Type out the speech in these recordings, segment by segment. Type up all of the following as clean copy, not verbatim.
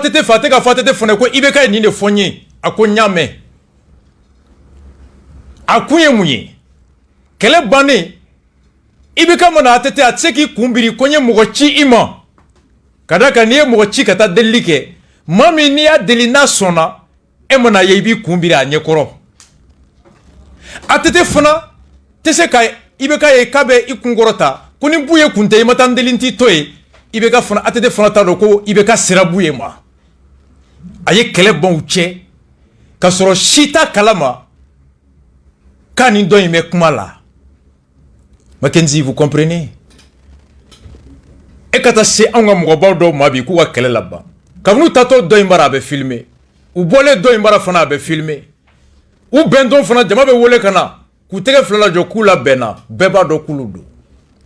fatete ka fatete fone ko ibeka ni ne fonye akonyame akuye munye kele bane ibeka mana atete atseki kumbiri konye mugochi ima kadaka ni mugochi kata delike mami ni ya delina sona emana yebi kumbiri anyekoro atete fona tese ka ibeka ye kabe ikungorota kuni buye kunte imatandelinti toye ibeka fona atete fona tado ko ibeka sirabuye ma aye kele bon uche kasoro shita kalama kani do ime kumala Mackenzie, vous comprenez? Et quand c'est un homme do mabi ku wa kele là-bas quand nous tato do imbara be filmé ou bolé do imbara fana be filmé ou bendon fana jama be wole kana ku tege flala jo kula bena beba do kuludo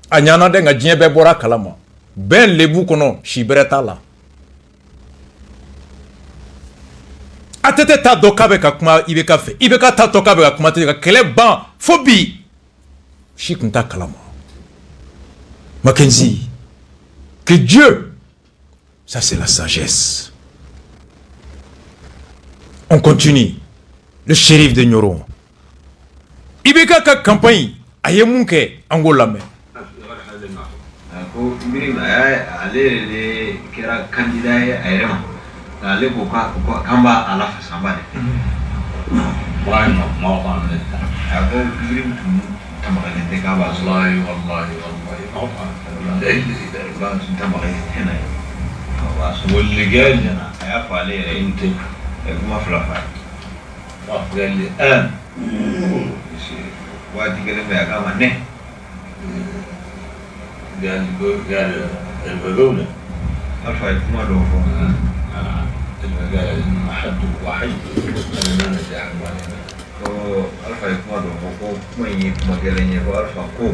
anyana de nga jien be bora kalama ben lebu kono shibreta la atete ta do kabe ka kuma ibeka fe ibeka ta to kabe ka kuma te ka kele ban fobi shikunta kalama Mackenzie que Dieu ça c'est la sagesse. On continue. Le shérif de Nyoro ibeka ka campagne ayemunke angola me ko birim ale kera candidat ayema ale ko kamba ala fasamba de vraiment ma fa ne ko birim tamagale de kaba wallahi ma fa dai ba tamagale hena wa واللي قال انا هيقف عليه انت ما فلفل قال لي الان وادي كلمه يا كمان نه قال البلولة أرفع ما دوفه قال حد واحد أنا ما نجح أرفع ما دوفه ما يمكنني أرفع كو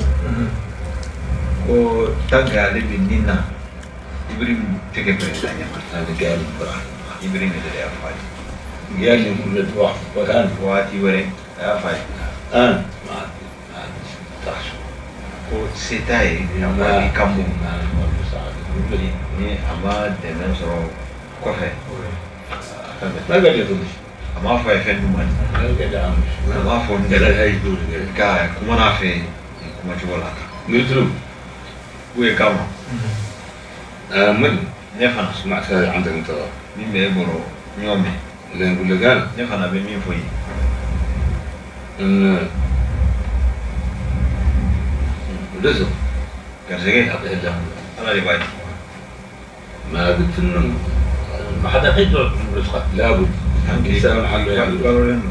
تانغ على بنينا إبراهيم تكبر ثانية هذا قال إبراهيم اللي أرفع قال لي كل واحد وكان فواتي وري أرفع ما تحشو سيتاي أما كمو ni ama dɛmɛ sɔrɔ kɔfɛ n'a bɛ jate a m'a fɔ a ye fɛn duman a m'a fɔ n tɛ ka kuma n'a fɛ kuma cogo la milituru u ye kama mali ne fana suma ka an tɛ tɔgɔ min bɛ e bolo ɲɔgɔn mɛn legal ne fana bɛ min fɔ ye لازم كرجال أنا اللي بايت ما قلت إنه ما حدا حيدر بالرزق لابد إنسان حاله يعني قالوا لنا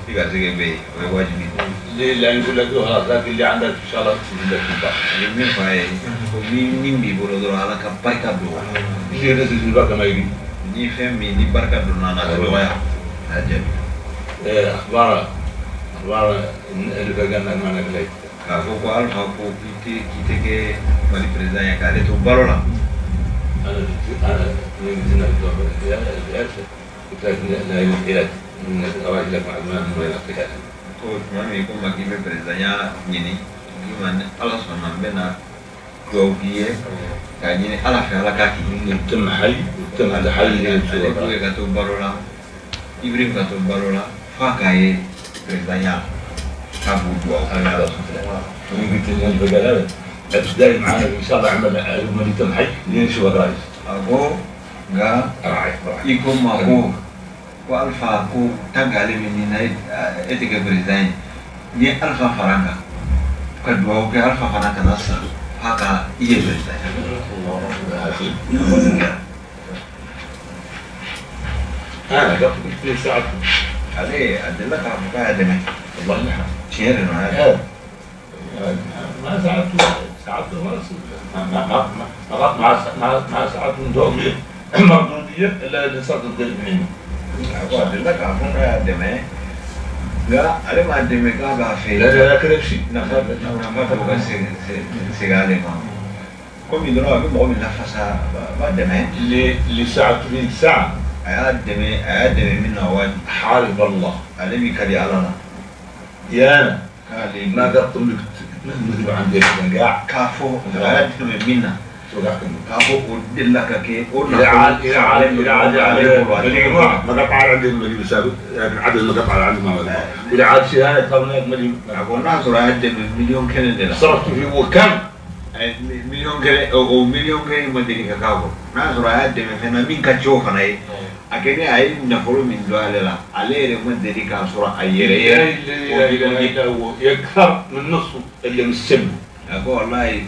في كرجال بي واجبين ليه لأن يقول لك خلاص لكن اللي عندك إن شاء الله تجيب لك البحر مين فاي مين بيقولوا دور على كباي كابلو اللي الناس اللي البركة ما يجي ني فهم مين البركة دورنا أنا كبلو يا هجم أخبار اللي بقولنا معنا قليل Kalau ko alfa ko kita ke mali presiden yang kali tu baru lah. Ada yang di sana tu ya kita nak lihat awak lihat macam mana kita. Ko mami ko magi me presidennya ini gimana Allah SWT bena dua dia kaji ni Allah fe Allah kaki tem ada hal yang tu kata baru lah Ibrahim kata baru lah fakai presidennya أبو دواء أنا قلت لي أنت بقى بس دايم معانا إن شاء الله عمل عملية تمحي لين شو الرئيس أبو جا يكون معه وألفا أكو تقالي من هنا إتك بريزين ني ألفا فرنكا كدواء كي ألفا فرنكا نصر هكا إيه بريزين أنا قلت لي ساعة عليه أدلك على مقاعدة والله نحن شيرنا هذا ما ساعدته ما ساعدته دومي مردودية إلا اللي صدق الدين أقول لك عفوا يا دمي لا أنا ما دمي كابا في لا كذا شيء نفهم تبغى سيجالي ما كم يدرون أقول من نفسها ما دمي اللي ساعدته في ساعة أدمي من أول حارب الله علمي كذي علىنا يا ما قطم لك مثل عندك قاع كافو أدمي منا أبو ودل لك كي إلى عاد ما قطع عندي المدير السابق لكن عدد ما قطع عندي ما ولا إلى عاد شهادة قبل مدير أقول ناس رايد مليون كندا صرفت فيه وكم مليون كندا أو مليون كندا مدير كاكاو ناس رايد مثلا مين كتشوف أنا أكيني أي نفرو من دولة عليه مدير كاسورة أيرة يكثر من نص اللي مسمى أقول والله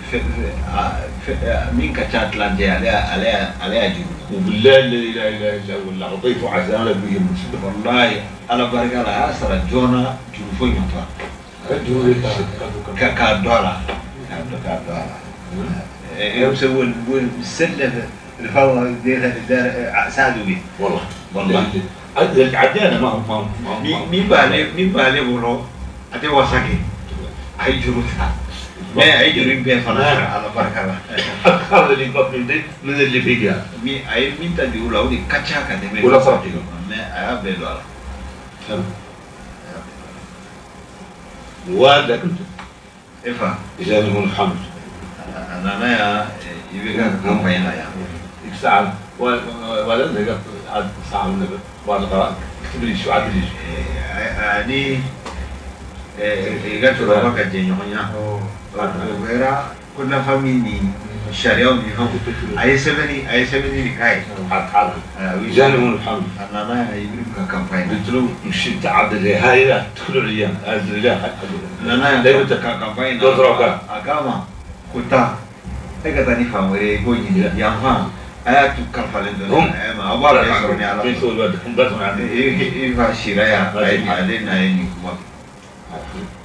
مين كتشات لانجي عليها جيب وبالله الذي لا إله إلا هو اللي أعطيته عزالة بيه المسلم والله أنا بارك الله أسرى جونا جوفوي مطلع كدولار يسوون السلة الفوضى ديها الدار ساعدوا بيه والله عدينا ما مين بالي بولو أتي وساكي هاي جروتها ما يجري بين فنان على بركة الله. هذا اللي قبل من اللي فيها. مين تدي ولا ودي كتشا كده. ولا صارتي. ما أبدي ولا. وارد كنت. إفا. إذا نكون الحمد. أنا يا يبقى كم بينا يا. إكسال ولا نقدر عاد ساعة نقدر ولا قرأ كتب لي شو عاد لي. أني إذا شو رأيك كجينيونا. Vera kuna famili sharia uniho ayesebeni nikai hatala ويجاني من الحمد أنا يبرم كامباين بتلو مش تعدد هاي تدخل الأيام لا أنا دايما كامباين دورك أكاما كتا هيك تاني فامري كوني يامها أيا تكفلين هم ما أبغى يسرني على بيسول بدهم بدهم عندي إيه فاشيرايا علينا يعني كم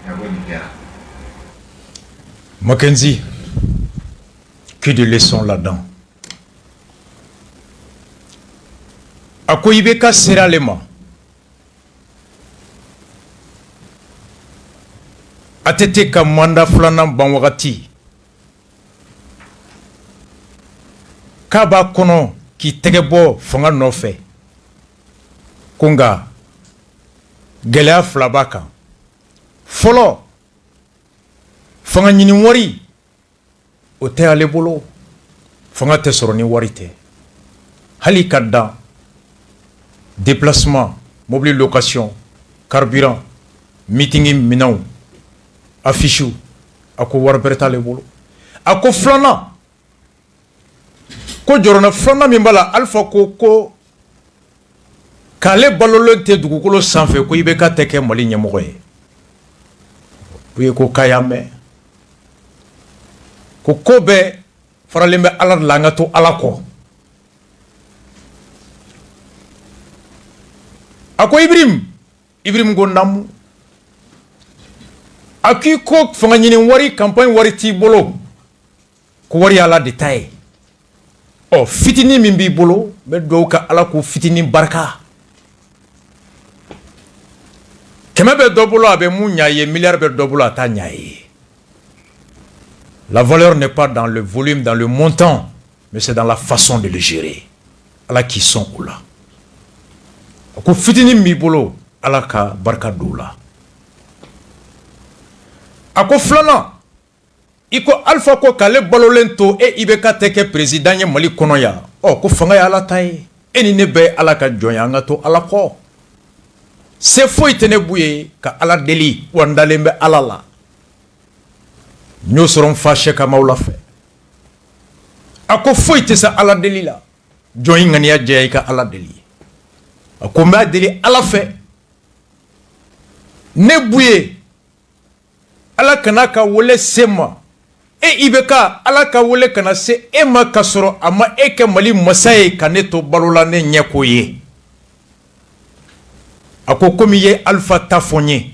يا كوني كيا Mackenzie, que de leçons là-dedans. Ako ibeka sera lema. Atete ka manda flana ban wakati. Kaba kono ki tegebo fanga nofe. Konga gelea flabaka. Folo fanga ñini wari o te ale bolo fanga te soro ni wari te hali kadda déplacement mobile location carburant meeting minaw affiche ako war berta ale bolo ako flana ko jorona flana min bala alfa ko kale balolo te dugukolo sanfɛ ko ibe ka te ke mali ɲɛmɔgɔ ye buye ko kayame ko kobe faralen bɛ ala la an ka to ala kɔ a ko Ibrahim ko namu a k'i ko fanga ɲini wari campagne wari t'i bolo ko wari ala de ta ye ɔ fitinin min b'i bolo n bɛ dugawu ka ala ko fitinin barika kɛmɛ bɛ dɔ bolo a bɛ mun ɲa ye miliyari bɛ dɔ bolo a t'a ɲa ye. La valeur n'est pas dans le volume, dans le montant, mais c'est dans la façon de le gérer. Allah qui sont là. Ko fitini mi bolo Allah ka barka doula. Ako flana iko alpha ko kale balolento e ibeka teke président ye Mali kono ya. Oh ko fanga ya Allah tay. Eni ne be Allah ka jonya ngato Allah ko. Se foi tene buye ka Allah deli wandalembe Allah la. Nous serons fâchés comme on l'a fait. Ako foite sa ala deli la. Join ngania jey ka ala deli. Ako ma deli ala fait. Ne bouye. Ala kana ka wole sema. E ibeka ala ka wole kana se e ma kasoro ama e ke mali masaye kaneto balola ne nyeko ye. Ako komi ye alpha tafonye.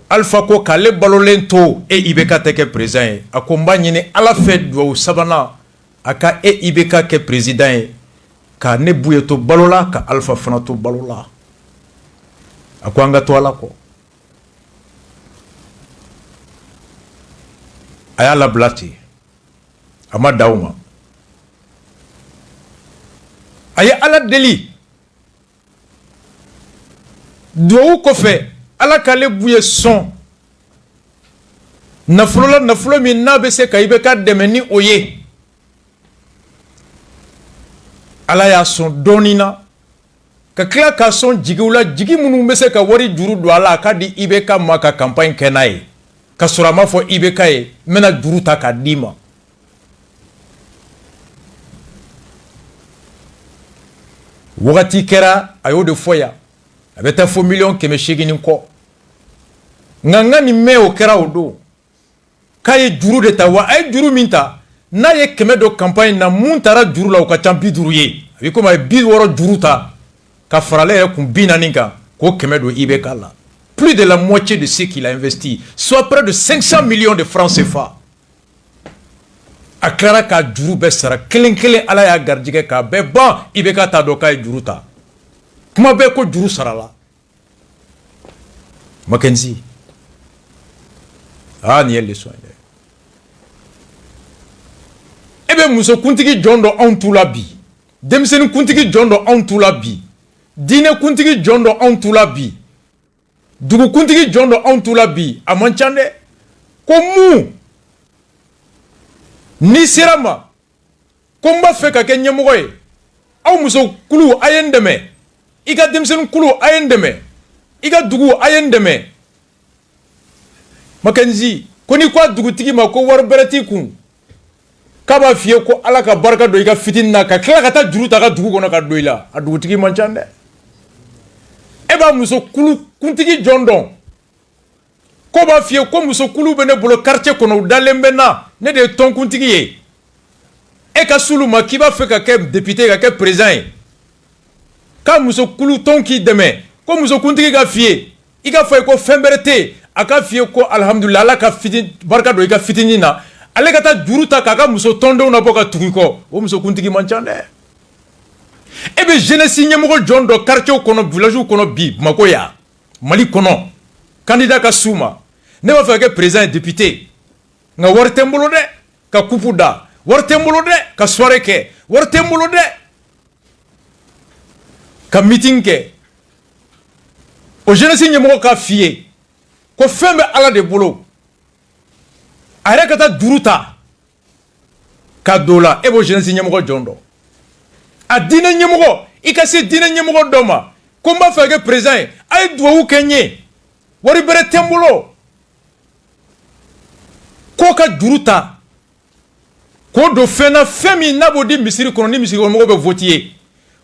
Alpha ko kale balolento e ibeka teke président ako mba nyine ala fait do sabana aka e ibeka ke président ka ne buyeto balola ka alpha fanato balola ako anga to ala ko aya la blati ama dauma aya ala deli do ko fe ala kale buye son nafulo min na be se ka ibe ka demeni oye ala y'a sɔn dɔɔnin na ka tila k'a sɔn jigiw la jigi minnu bɛ se ka wari juru don a la a ka di IBK ma ka campagne kɛ n'a ye ka sɔrɔ a ma fɔ IBK ye n bɛna juru ta k'a d'i ma wagati kɛra a y'o de fɔ yan a bɛ taa fɔ 1,800,000 kɔ nka n ka nin mɛn o kɛra o don k'a ye juru de ta wa a ye juru min ta n'a ye 100 don campagne na mun taara juru la o ka ca 50 ye a bɛ komi a ye 60 juru ta ka fara ale yɛrɛ kun 40 kan k'o 100 don IBK la plus de la moitié de ce qu'il a investi soit près de 500 millions de francs CFA a tilara k'a juru bɛɛ sara kelen kelen ala y'a garijɛgɛ k'a bɛɛ ban IBK t'a dɔn k'a ye juru ta kuma bɛɛ ko juru sarala Mackenzie nin ye leçon ye dɛ e bɛ musokuntigi jɔn dɔ anw t'u la bi denmisɛnninkuntigi jɔn dɔ anw t'u la bi diinɛkuntigi jɔn dɔ anw t'u la bi dugukuntigi jɔn dɔ anw t'u la bi a man ca dɛ ko mun n'i sera ma ko n b'a fɛ ka kɛ ɲɛmɔgɔ ye aw musokulu a ye n dɛmɛ i ka denmisɛnninkulu a ye n dɛmɛ i ka dugu a ye n dɛmɛ Mackenzie ko n'i ko a dugutigi ma ko wari bɛrɛ t'i kun k'a b'a f'i ye ko ala ka barika don i ka fitini na ka tila ka taa juru ta ka dugu kɔnɔ ka don i la a dugutigi man ca dɛ e b'a musokulu kuntigi jɔn dɔn ko b'a f'i ye ko musokulu bɛ ne bolo quartier kɔnɔ u dalen bɛ na ne de ye tɔnkuntigi ye e ka s'olu ma k'i b'a fɛ ka kɛ député ka kɛ président ye k'a musokulu tɔn k'i dɛmɛ ko musokuntigi ka f'i ye i ka fɔ ye ko fɛn bɛrɛ tɛ yen a ka f'i ye ko alhamdulillah ala ka barika don i ka fitini na ale ka taa juru ta k'a ka muso tɔndenw nabɔ ka tugu i kɔ o musokuntigi man ca dɛ e bɛ jeunesse ɲɛmɔgɔ jɔn dɔ quartier kɔnɔ village kɔnɔ bi Bamako yan Mali kɔnɔ candidat ka s'u ma ne b'a fɛ ka kɛ président ye député nka wari tɛ n bolo dɛ ka coupe da wari tɛ n bolo dɛ ka soirée kɛ wari tɛ n bolo dɛ ka meeting kɛ o jeunesse ɲɛmɔgɔ k'a f'i ye ko fɛn bɛ ala de bolo a yɛrɛ ka taa juru ta k'a don o la e b'o jeunesse ɲɛmɔgɔ jɔn dɔn a diinɛ ɲɛmɔgɔ i ka se diinɛ ɲɛmɔgɔ dɔ ma ko n b'a fɛ ka kɛ président ye a ye duwawu kɛ n ye wari bɛrɛ tɛ n bolo k'o ka juru ta k'o don fɛn na fɛn min n'a b'o di misiri kɔnɔ ni misikɔnɔmɔgɔw bɛ vote ye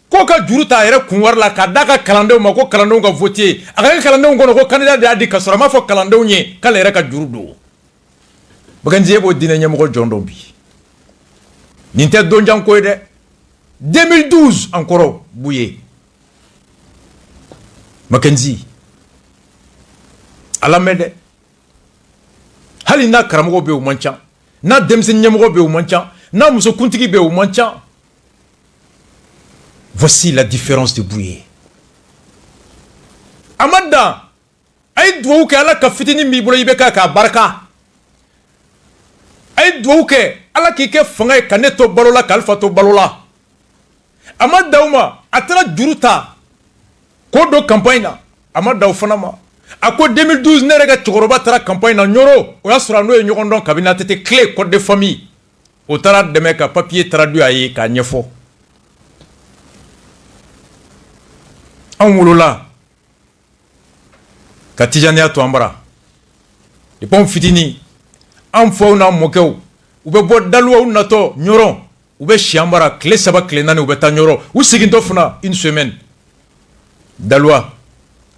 k'o ka juru ta a yɛrɛ kun wari la k'a d'a ka kalandenw ma ko kalandenw ka vote ye a ka kɛ kalandenw kɔnɔ ko candidat de y'a di ka sɔrɔ a m'a fɔ kalandenw ye k'ale yɛrɛ ka juru don Mackenzie e b'o diinɛ ɲɛmɔgɔ jɔn dɔn bi nin tɛ don jan ko ye dɛ 2012 an kɔrɔ b'u ye Mackenzie a lamɛn dɛ hali n'a karamɔgɔ bɛ yen u man ca n'a denmisɛnnin ɲɛmɔgɔ bɛ yen u man ca n'a musokuntigi bɛ yen u man ca voici la différence de b'u ye a ma dan a ye duwawu kɛ ala ka fitini b'i bolo i bɛ k'a barika a ye duwawu kɛ ala k'i kɛ fanga ye ka ne to balo la ka Alifa to balo la a ma dan o ma a taara juru ta k'o don campagne na a ma dan o fana ma a ko 2012 ne yɛrɛ ka cɛkɔrɔba taara campagne na Ɲoro o y'a sɔrɔ a n'o ye ɲɔgɔn dɔn kabini ATT clé code de famille o taara dɛmɛ ka papier traduit a ye k'a ɲɛfɔ anw wolola ka tijaniya to an bara depuis anw fitini an faw n'a mɔkɛw u bɛ bɔ daluwaw natɔ Ɲɔrɔ u bɛ si an bara tile 3 tile 4 u bɛ taa Ɲɔrɔ u segintɔ fana une semaine daluwa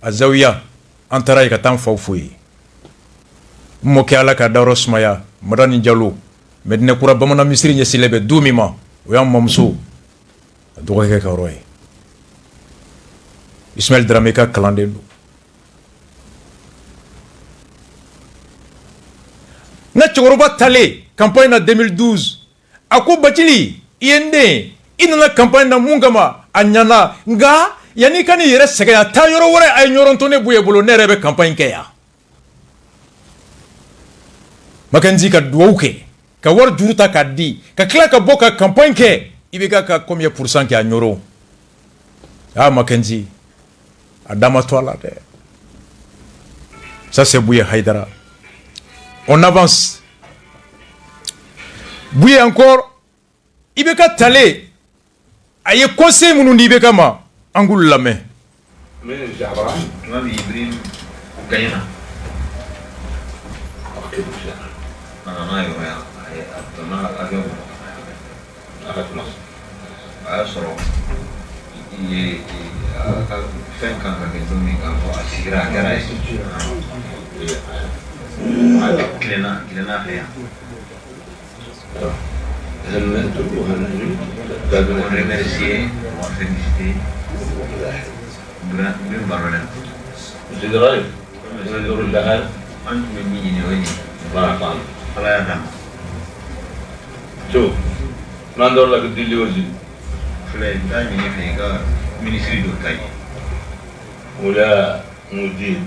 a zawiya an taara yen ka taa an faw fo ye n mɔkɛ ala ka dayɔrɔ sumaya Madani Jalo Medinɛkura bamanan misiri ɲɛsilen bɛ du min ma o y'an mamuso a dɔgɔkɛ ka yɔrɔ ye Ismaël Dramé ka kalanden don na cɛkɔrɔba talen campagne na 2012 a ko Bacili i ye n den i nana campagne na mun kama a ɲana nka yanni i ka n'i yɛrɛ sɛgɛn a taa yɔrɔ wɛrɛ a ye ɲɔrɔntɔ ne b'u ye bolo ne yɛrɛ bɛ campagne kɛ yan Mackenzie ka duwawu kɛ ka wari juru ta k'a di ka tila ka bɔ ka campagne kɛ i bɛ ka combien pourcent kɛ a Ɲoro Mackenzie a da ma to a la dɛ ça c'est Bouye Haïdara on avance Bouye encore i bɛ ka tale aye conseil munu ni be kama angul lame من الزعفران ما بيبرين كينا أكيد مش أنا ما يبغى أنا أجيب أخذ مصر أسرع فين كان كذومي كان هو أسيرة كرايس كلنا فيها هن تروحون هن ريمرسيه وفينيستي من برا جدراي من دور الدهر أنت من مين وين راقان فلا يفهم شوف ما ندور لك الدليل وزي فلا يفهم من يفهم منيسري دوتاي ولا مدير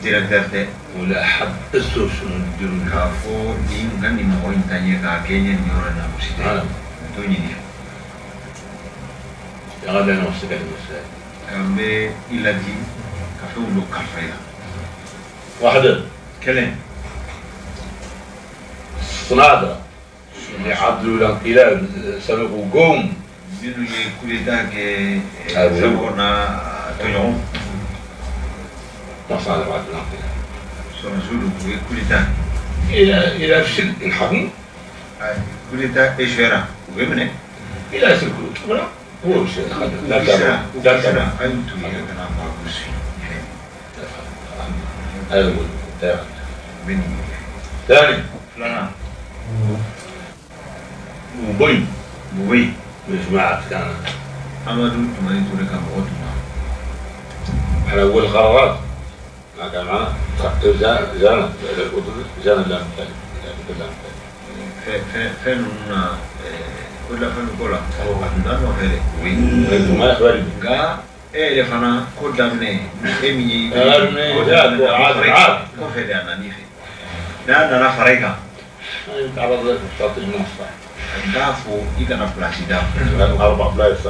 ديريكتور ولا حد السوش مدير كافو دين غني موين تانية كاكينيا نيورانا مسيتي توني يا غدا أنا وصلت المسائل كامبي إلى دي كافو لو كافيلا واحدة كلام صنادة اللي عدلوا لك إلى سبقوا قوم بينو يكوليتاك سبقنا تونيون نصعد بعد النقطة سنزول كوليتاك إلى فشل الحكم كوليتاك إيش فيرا وبمنه إلى سلكوت ولا هو وش لا ترى أنتم يا أيوة من ثاني فلان موبي مجموعة كان أمادو ما يدور كم وقتنا على أول قرارات ما كان معنا جانا لا فين كل عندنا وفيه ما يخبرني إيه فانا كودامني إمي عاد كوفيدي أنا نيفي لا أنا فريقا تعرض لك شاطئ المصطلح دافو إيكنا بلاسي دافو 4 بلايص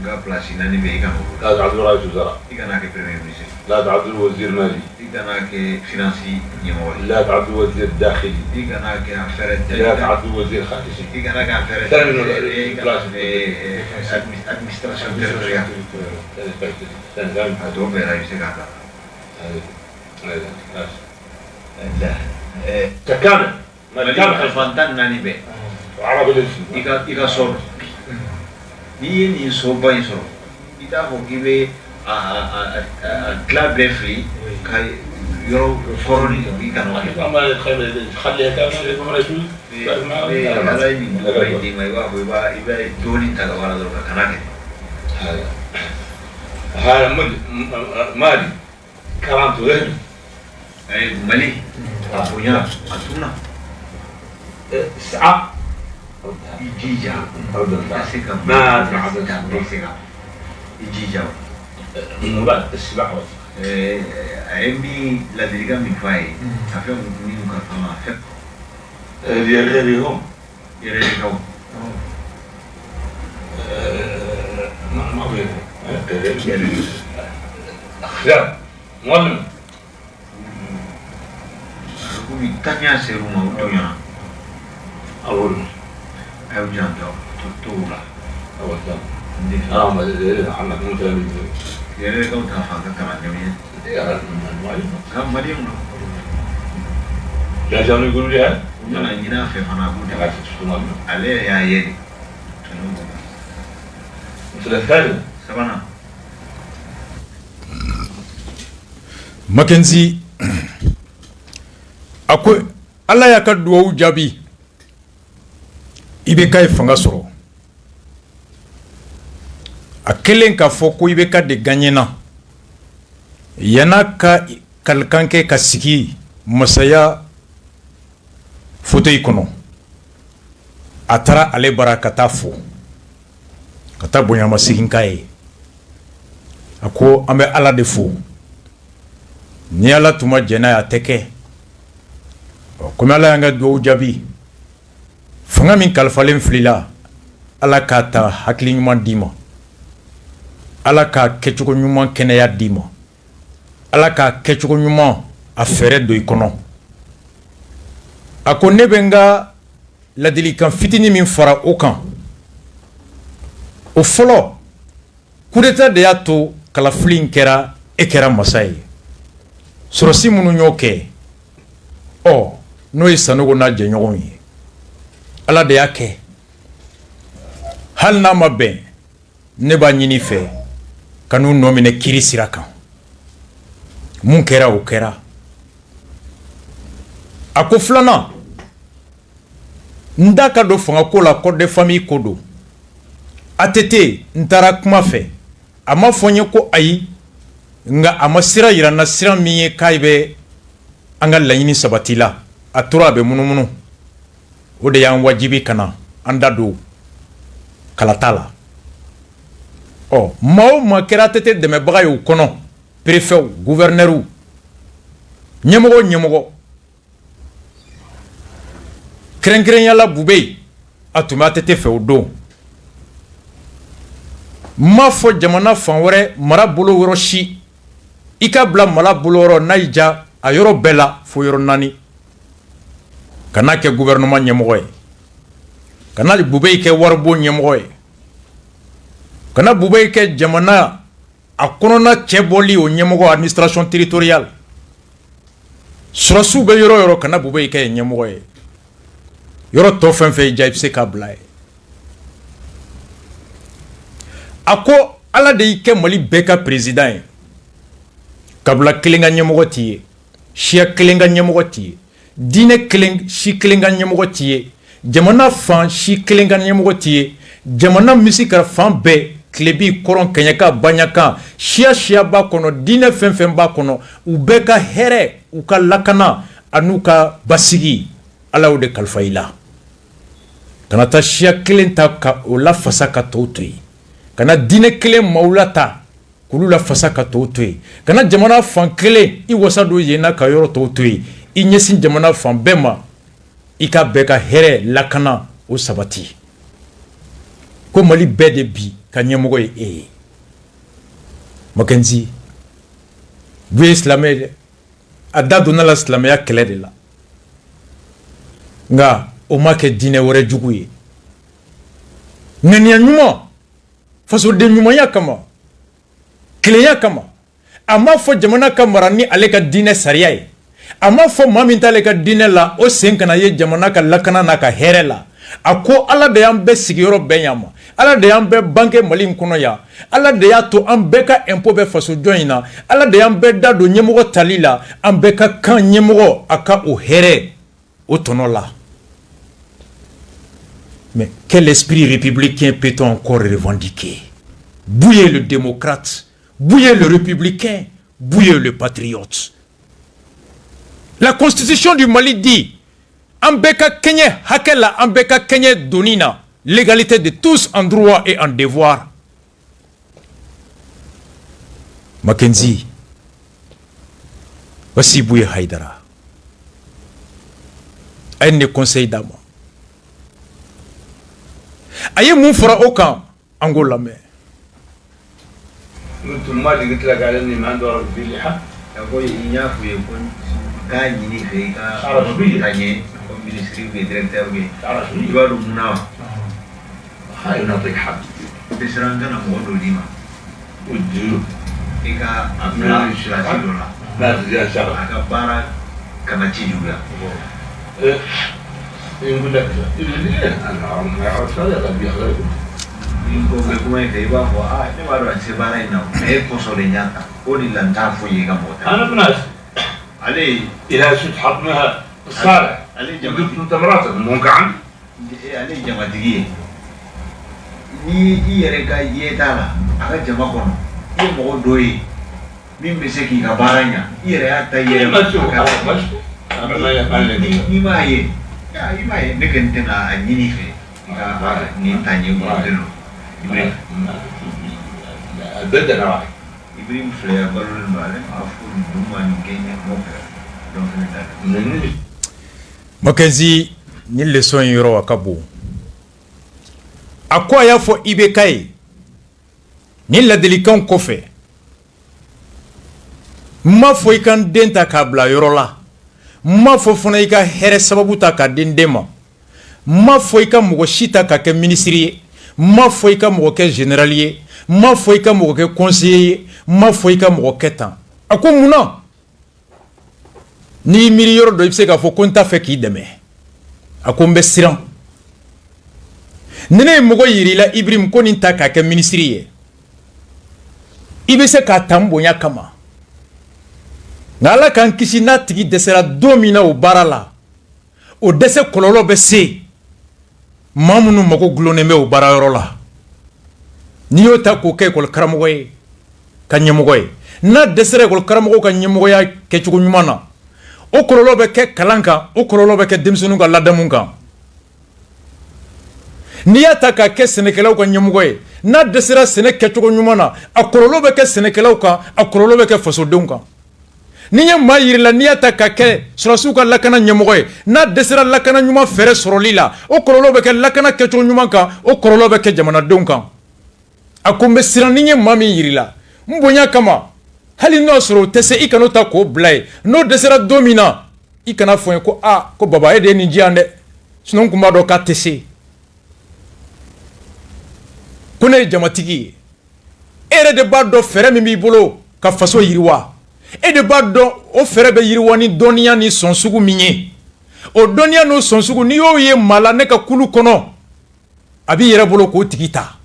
غا بلاسي ناني بيكنا لا تعدل رئيس وزراء إيكنا كبريمير مينيستر لا تعدل وزير مالي إيكنا كفينانسي نيموالي لا تعدل وزير داخلي إيكنا كافرت لا تعدل وزير خارجي إيكنا كافرت أدمنستراسيون تيريتوريال هذا هو رئيس كذا لا تكامل مليون الفانتان ناني بي عربي الاسم إيكا صور ني صوبا يصور إذا هو كيبي كلاب ريفري كاي يرو كوروني إيكا نوعي ما خليها كامل ما يشوف لا يمين لا يدي ما يبغى دوني تلا ولا دور كناك هذا مالي كلام تقول أي مالي أبويا أتونا ساعة إيجيجا ما تعبت إيجيجا مبارك السباحة عمي لديك من فاي أفهم منو كفما فك يريهم ما بين أخلاق معلم كوي تانيا سيروما ودويا أول جان تولا أول جان ما عندك متلامي يا كم تفاعل كمان جميل كم مليون يا جانو يقولوا لي هذا أنا هنا في فناقول عليه يا يدي مثل سبنا Mackenzie ako Allah ya ka duwawu jabi ibe kay fanga soro a kelen ka fo ko ibe ka de ganyena yana ka kalkanke ka sigi masaya foto ikono atara ale barakata fo kata bonya masigin kai ako ambe ala de fo ni ala tuma jena ya teke comme ala nga do jabi fanga min kalfalen flila ala ka ta hakli nyuma dima ala ka kechuko nyuma kene ya dima ala ka kechuko nyuma afere do ikono ako nebenga ladili kan fitini min fara o kan o folo coup d'état de y'a to kalafili in kɛra e kɛra masa ye sɔrɔsi minnu y'o kɛ n'o ye Sanogo n'a jɛɲɔgɔnw ye Ala de y'a kɛ hali n'a ma bɛn ne b'a ɲini fɛ ka n'u nɔ minɛ kiri sira kan mun kɛra o kɛra a ko filanan n da ka don fanga ko la corps de famille ko don ATT n taara kuma fɛ a ma fɔ n ye ko ayi nga a ma sira yira n na sira min ye k'a bɛ an ka laɲini sabati la a tora a bɛ munumunu o de y'an wajibi ka na an da don kalata la maa o maa kɛra ATT dɛmɛbaga ye o kɔnɔ préfet gouverneur ɲɛmɔgɔ kɛrɛnkɛrɛnyala Bube a tun bɛ ATT fɛ o don m'a fɔ jamana fan wɛrɛ mara bolo yɔrɔ si i ka bila mara bolo yɔrɔ n'a y'i ja a yɔrɔ bɛɛ la fo yɔrɔ 4 kana kɛ gouvernement ɲɛmɔgɔ ye kana Bube kɛ waribo ɲɛmɔgɔ ye kana Bube kɛ jamana a kɔnɔna cɛ bɔli o ɲɛmɔgɔ administration territoriale surasiw bɛ yɔrɔ yɔrɔ kana Bube kɛ ɲɛmɔgɔ ye yɔrɔ tɔ fɛn fɛn ja i bɛ se k'a bila ye a ko Ala de y'i kɛ Mali bɛɛ ka président ye kabila kelen ka ɲɛmɔgɔ t'i ye siya kelen ka ɲɛmɔgɔ t'i ye diinɛ kelen si kelen ka ɲɛmɔgɔ t'i ye jamana fan si kelen ka ɲɛmɔgɔ t'i ye jamana misikara fan bɛɛ tilebi kɔrɔn kɛɲɛka baɲakan siya b'a kɔnɔ diinɛ fɛn fɛn b'a kɔnɔ u bɛɛ ka hɛrɛ u ka lakana an'u ka basigi Ala y'o de kalifa i la kana taa siya kelen ta ka o lafasa ka tɔw to yen kana diinɛ kelen maaw la ta k'olu lafasa ka tɔw to yen kana jamana fan kelen i wasa don yen na ka yɔrɔ tɔw to yen i ɲɛsin jamana fan bɛɛ ma i ka bɛɛ ka hɛrɛ lakana o sabati ko Mali bɛɛ de bi ka ɲɛmɔgɔ ye e ye Mackenzie bu ye silamɛ ye dɛ a da donna la silamɛya kɛlɛ de la nka o ma kɛ diinɛ wɛrɛ jugu ye ŋaniya ɲuman fasoden ɲumanya kama kelenya kama a ma fɔ jamana ka mara ni ale ka diinɛ sariya ye a ma fɔ maa min t'ale ka diinɛ la o sen kana ye jamana ka lakana n'a ka hɛrɛ la a ko Ala de y'an bɛɛ sigiyɔrɔ bɛn yan ma Ala de y'an bɛɛ bange Mali in kɔnɔ yan Ala de y'a to an bɛɛ ka impôt bɛ faso jɔn in na Ala de y'an bɛɛ da don ɲɛmɔgɔ tali la an bɛɛ ka kan ɲɛmɔgɔ a ka o hɛrɛ o tɔnɔ la mais quel esprit républicain peut-on encore revendiquer? Bouillez le démocrate, bouillez le républicain, bouillez le patriote. La constitution du Mali dit Ambeka Kenye Hakela Ambeka Kenye Donina, l'égalité de tous en droit et en devoir. Mackenzie, voici Bouye Haïdara. Elle ne conseille d'âme. Aye mun fara o kan an k'o lamɛn. Tout le monde dit que la galère n'est pas dans le pays. Il y a k'a ɲini fɛ i ka taa ɲɛ ko ministre ou directeur bɛ i b'a dɔn mun na wa tɛ siran kana mɔgɔ dɔ d'i ma i ka a bila sirasi dɔ la a ka baara kana ci juguya ni ko bɛ kuma in fɛ i b'a fɔ ne b'a dɔn a tɛ se baara in na mais e kɔsɔn de y'a ta o de la n t'a fɔ i ye ka mɔgɔ ta عليه إذا شفت حطمها الصالح عليه جبت أنت مراتب ممكن عندي عليه جماعتي ni yɛrɛ ka yeta la a ka jama kɔnɔ i ye mɔgɔ dɔ ye min bɛ se k'i ka baara ɲa i yɛrɛ y'a ta yɛrɛ n'i m'a ye i m'a ye ne kɔni tɛna a ɲini fɛ i ka nin ta ɲɛ kɔrɔlen don بدأ نوعي Ibrahim filɛ a balolen don ale ma fo duma ni kɛɲɛ mɔ fɛ donc Mackenzie ni leçon in yɔrɔ a ka bon a ko a y'a fɔ IBK ye ni ladilikanw kɔfɛ n m'a fɔ i ka n den ta k'a bila yɔrɔ la n m'a fɔ fana i ka hɛrɛ sababu ta k'a di n den ma n m'a fɔ i ka mɔgɔ si ta ka kɛ minisiri ye n m'a fɔ i ka mɔgɔ kɛ général ye ma fo i ka mɔgɔ kɛ conseiller ma fo i ka mɔgɔ kɛ tan a ko mun na n'i miiri yɔrɔ dɔ i bɛ se k'a fɔ ko n t'a fɛ k'i dɛmɛ a ko n bɛ siran ni ne ye mɔgɔ yir'i la Ibrahim ko nin ta k'a kɛ minisiri ye i bɛ se k'a ta n bonya kama nka Ala k'an kisi n'a tigi dɛsɛra don min na o baara la o dɛsɛ kɔlɔlɔ bɛ se maa minnu mago gulonnen bɛ o baarayɔrɔ la n'i y'o ta k'o kɛ ekɔli karamɔgɔ ye ka ɲɛmɔgɔ ye n'a dɛsɛra ekɔli karamɔgɔ ka ɲɛmɔgɔya kɛcogo ɲuman na o kɔlɔlɔ bɛ kɛ kalan kan o kɔlɔlɔ bɛ kɛ denmisɛnninw ka ladamu kan n'i y'a ta k'a kɛ sɛnɛkɛlaw ka ɲɛmɔgɔ ye n'a dɛsɛra sɛnɛ kɛcogo ɲuman na a kɔlɔlɔ bɛ kɛ sɛnɛkɛlaw kan a kɔlɔlɔ bɛ kɛ fasodenw kan n'i ye maa yir'i la n'i y'a ta k'a kɛ sɔrɔsiw ka lakana ɲɛmɔgɔ ye n'a dɛsɛra lakana ɲuman fɛɛrɛ sɔrɔli la o kɔlɔlɔ bɛ kɛ lakana kɛcogo ɲuman kan o kɔlɔlɔ bɛ kɛ jamanadenw kan a ko n bɛ siran ni n ye maa min yir'i la n bonya kama hali n'o sɔrɔ o tɛ se i kana o ta k'o bila ye n'o dɛsɛra don min na i kana fɔ n ye ko ko baba e de ye nin di yan dɛ sinon n tun b'a dɔn k'a tɛ se ko ne ye jamatigi ye e yɛrɛ de b'a dɔn fɛɛrɛ min b'i bolo ka faso yiriwa e de b'a dɔn o fɛɛrɛ bɛ yiriwa ni dɔnniya ni sɔn sugu min ye o dɔnniya n'o sɔn sugu n'i y'o ye maa la ne ka kulu kɔnɔ a b'i yɛrɛ bolo k'o tigi ta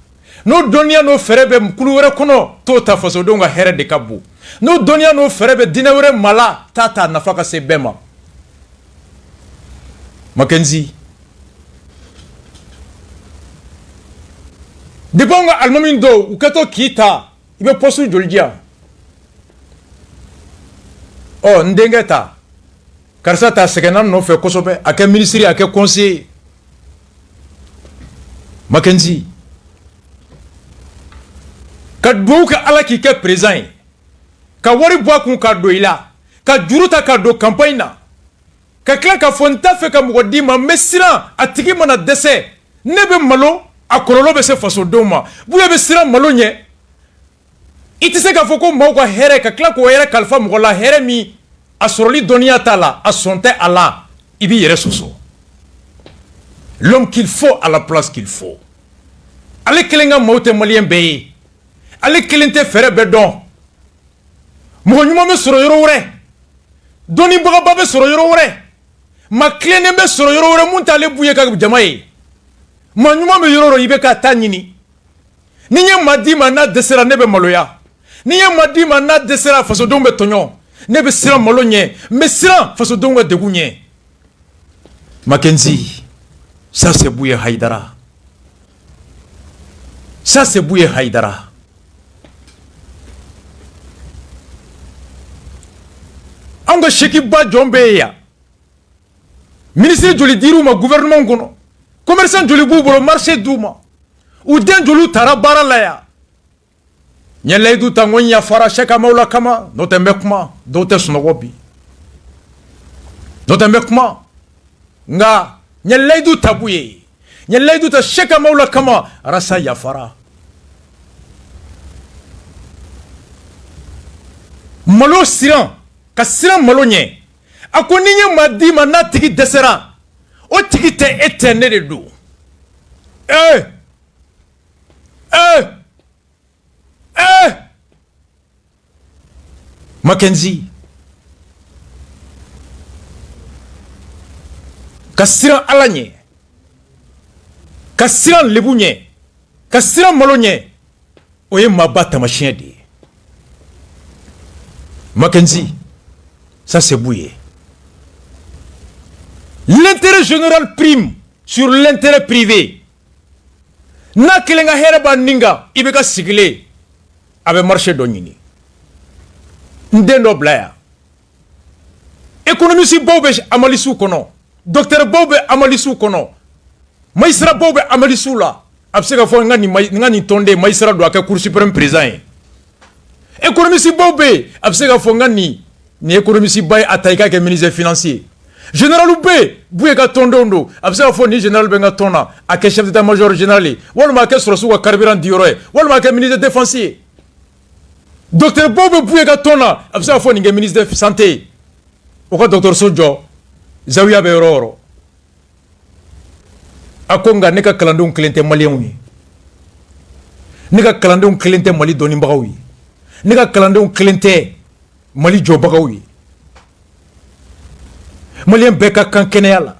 n'o dɔnniya n'o fɛɛrɛ bɛ kulu wɛrɛ kɔnɔ t'o ta fasodenw ka hɛrɛ de ka bon n'o dɔnniya n'o fɛɛrɛ bɛ diinɛ wɛrɛ maa la t'a nafa ka se bɛɛ ma Mackenzie depuis an ka alimami dɔw u kɛtɔ k'i ta i bɛ poste joli di yan n denkɛ ta karisa ta sɛgɛnna nɔfɛ kosɛbɛ a kɛ minisiri a kɛ conseiller Mackenzie ka duwawu kɛ Ala k'i kɛ président ye ka wari bɔ a kun ka don i la ka juru ta ka don campagne na ka tila k'a fɔ n t'a fɛ ka mɔgɔ d'i ma n bɛ siran a tigi mana dɛsɛ ne bɛ malo a kɔlɔlɔ bɛ se fasodenw ma buya bɛ siran malo ɲɛ i tɛ se k'a fɔ ko maaw ka hɛrɛ ka tila k'o yɛrɛ kalifa mɔgɔ la hɛrɛ min a sɔrɔli dɔnniya t'a la a sɔn tɛ a la i b'i yɛrɛ sɔsɔ l'homme qu'il faut à la place qu'il faut ale kelen ka maaw tɛ maliyɛn bɛɛ ye ale kelen tɛ fɛɛrɛ bɛɛ dɔn mɔgɔ ɲuman bɛ sɔrɔ yɔrɔ wɛrɛ dɔnnibagaba bɛ sɔrɔ yɔrɔ wɛrɛ maa tilennen bɛ sɔrɔ yɔrɔ wɛrɛ mun t'ale bu ye ka jama ye maa ɲuman bɛ yɔrɔ o yɔrɔ i bɛ k'a ta ɲini ni n ye maa d'i ma n'a dɛsɛra ne bɛ maloya ni n ye maa d'i ma n'a dɛsɛra fasodenw bɛ tɔɲɔ ne bɛ siran malo ɲɛ n bɛ siran fasodenw ka degun ɲɛ Mackenzie ça c'est Buye Haidara ça c'est Buye Haidara an ka sekiba jɔn bɛ ye yan ministre joli dir'u ma gouvernement kɔnɔ commerçant joli b'u bolo marché d'u ma u den joliw taara baara la yan n ye layidu ta n ko n yafara Cheikh Amawula kama n'o tɛ n bɛ kuma dɔw tɛ sunɔgɔ bi n'o tɛ n bɛ kuma nka n ye layidu ta b'u ye n ye layidu ta Cheikh Amawula kama arasa yafara malo siran ka siran malo ɲɛ a ko ni n ye maa d'i ma n'a tigi dɛsɛra o tigi tɛ e tɛ ne de don Mackenzie ka siran Ala ɲɛ ka siran lebu ɲɛ ka siran malo ɲɛ o ye maaba tamasiyɛn de ye Mackenzie ça c'est Buye. L'intérêt général prime sur l'intérêt privé. Na kelenga hereba ninga ibeka sigile abe marché do nyini. Ndendo blaya. Économiste bawbe amalisu kono. Docteur bawbe amalisu kono. Maïsra bawbe amalisu la. Absega fo ngani tonde maïsra do aka cour suprême président. Économiste bawbe absega fo ngani ni économiste bay ataika ke ministre financier. Général Oubé, Buye ka tondondo, absega fo ni général benga tona, ake chef d'état-major général, walma ake sorosu ka carburant dioroy, walma ake ministre défensier. Docteur Bobe Buye ka tona, absega fo ni ministre de santé. Oka docteur Sojo, zawiya be roro. Akonga neka kalandon klente malien. ne ka kalandenw kelen tɛ Mali dɔnnibagaw ye ne ka kalandenw kelen tɛ Mali jɔbagaw ye Malien bɛɛ ka kan kɛnɛya la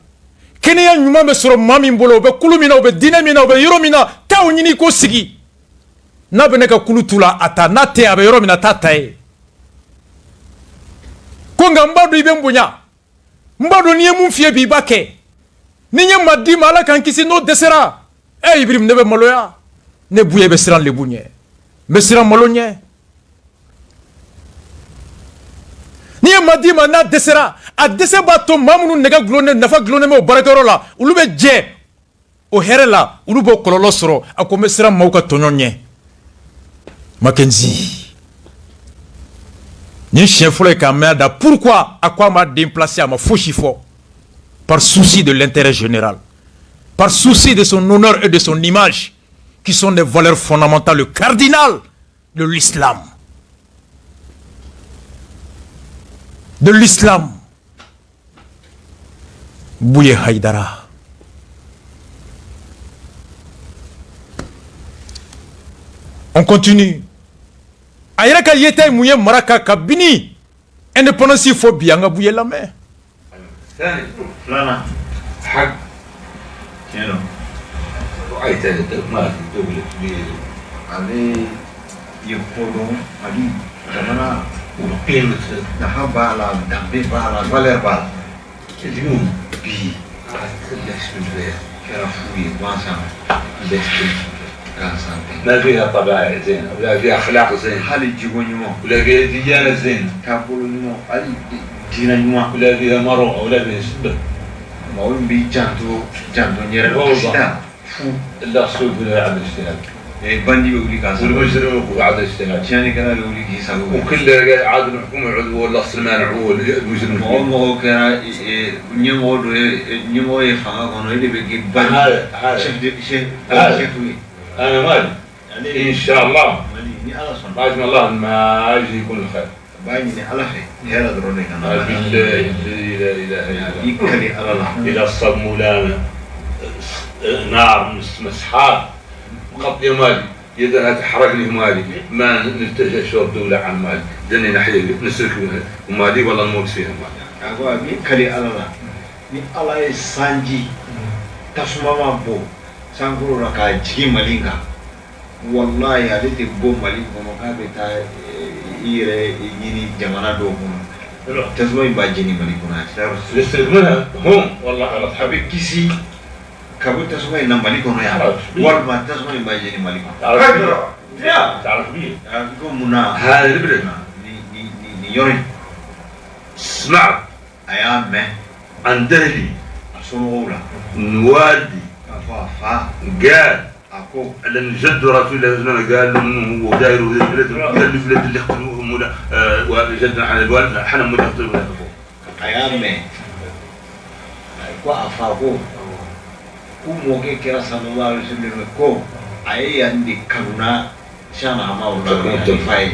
kɛnɛya ɲuman bɛ sɔrɔ maa min bolo o bɛ kulu min na o bɛ diinɛ min na o bɛ yɔrɔ min na taa o ɲini ko sigi n'a bɛ ne ka kulu tu la a ta n'a tɛ a bɛ yɔrɔ min na taa ta ye ko nka n b'a dɔn i bɛ n bonya n b'a dɔn n'i ye mun f'i ye bi i b'a kɛ ni n ye maa d'i ma Ala k'an kisi n'o dɛsɛra Ibrahim ne bɛ maloya ne Buye bɛ siran lebu ɲɛ n bɛ siran malo ɲɛ n'i ye maa d'i ma n'a dɛsɛra a dɛsɛ b'a to maa minnu nɛgɛ gulonnen nafa gulonnen bɛ o baarakɛyɔrɔ la olu bɛ jɛ o hɛrɛ la olu b'o kɔlɔlɔ sɔrɔ a ko n bɛ siran maaw ka tɔɲɔ ɲɛ Mackenzie ni siɲɛ fɔlɔ ye k'a mɛn a da pourquoi a ko a m'a den placer a ma fosi fɔ par souci de l'intérêt général par souci de son honneur et de son image qui sont des valeurs fondamentales cardinales de l'islam Buye Haïdara on continue a yɛrɛ ka yeta mun ye mara ka kabini indépendance fo bi an ka Buye lamɛn فلانة حق شنو؟ رأيت ما في دولة كبيرة عليه يقولون علي زمانا قيمة نحب على دمبي على فالير بال اليوم بي كلش من غير كرفوي واسع ليش كان سانتي ما فيها طبائع زينة ولا فيها أخلاق زينة حالي جيبون يوم ولا فيها ديانة زينة تقولون يوم علي دينا يوم ولا فيها مروءة ولا فيها سبة ما هو بي جانتو نيرة الشتاء إلا السوق ولا عبد الاشتراك بندي بيقولي كاسة والمجرم وعبد الاشتراك شاني كنا بيقولي كيسا وكل عاد الحكومة عضو ولا أصل مانع هو المجرم ما هو كنا نيمو يفهم كانوا اللي بيجي هذا شيف أنا مالي إن شاء الله مالي على صن باذن الله ما يجي يكون الخير بايني على خير هذا دروني كنا بالله لا إله إلا الله يكلي على الله إلى الصدم مولانا نار مسحاب قبل مالي إذا تحرقني مالي ما نلتجأ شو الدولة عن مالي جني نحيي نسلك مالي والله نموت فيها مالي أقول يكلي على الله ni ala ye sanji tasuma ma bɔ sankolo la k'a jigin Mali kan wallahi ale tɛ bɔ Mali kɔnɔ k'a bɛ taa i yɛrɛ ɲini jamana dɔw kɔnɔ tasuma in b'a jeni Mali kɔnɔ يستخدمونها هم والله على a bɛ kisi ka bɔ tasuma in na Mali kɔnɔ yan walima tasuma in b'a jeni Mali kɔnɔ تعرف بيه ko mun na هذا البلد ni yɔrɔ in سمعت a y'a mɛn عن دهلي a somɔgɔw la نوادي k'a fɔ a fa قال a ko لأن جد رسول الله صلى الله عليه وسلم قال له انه هو داير البلد البلد اللي يقتلوهم ولا وجدنا على الوالد حنا مو يقتلوه a y'a mɛn ko a fa ko k'u mɔkɛ kɛra sallallahu alaihi wasallam ko a ye yan de kanuna Cheikh Ahmadu la fa ye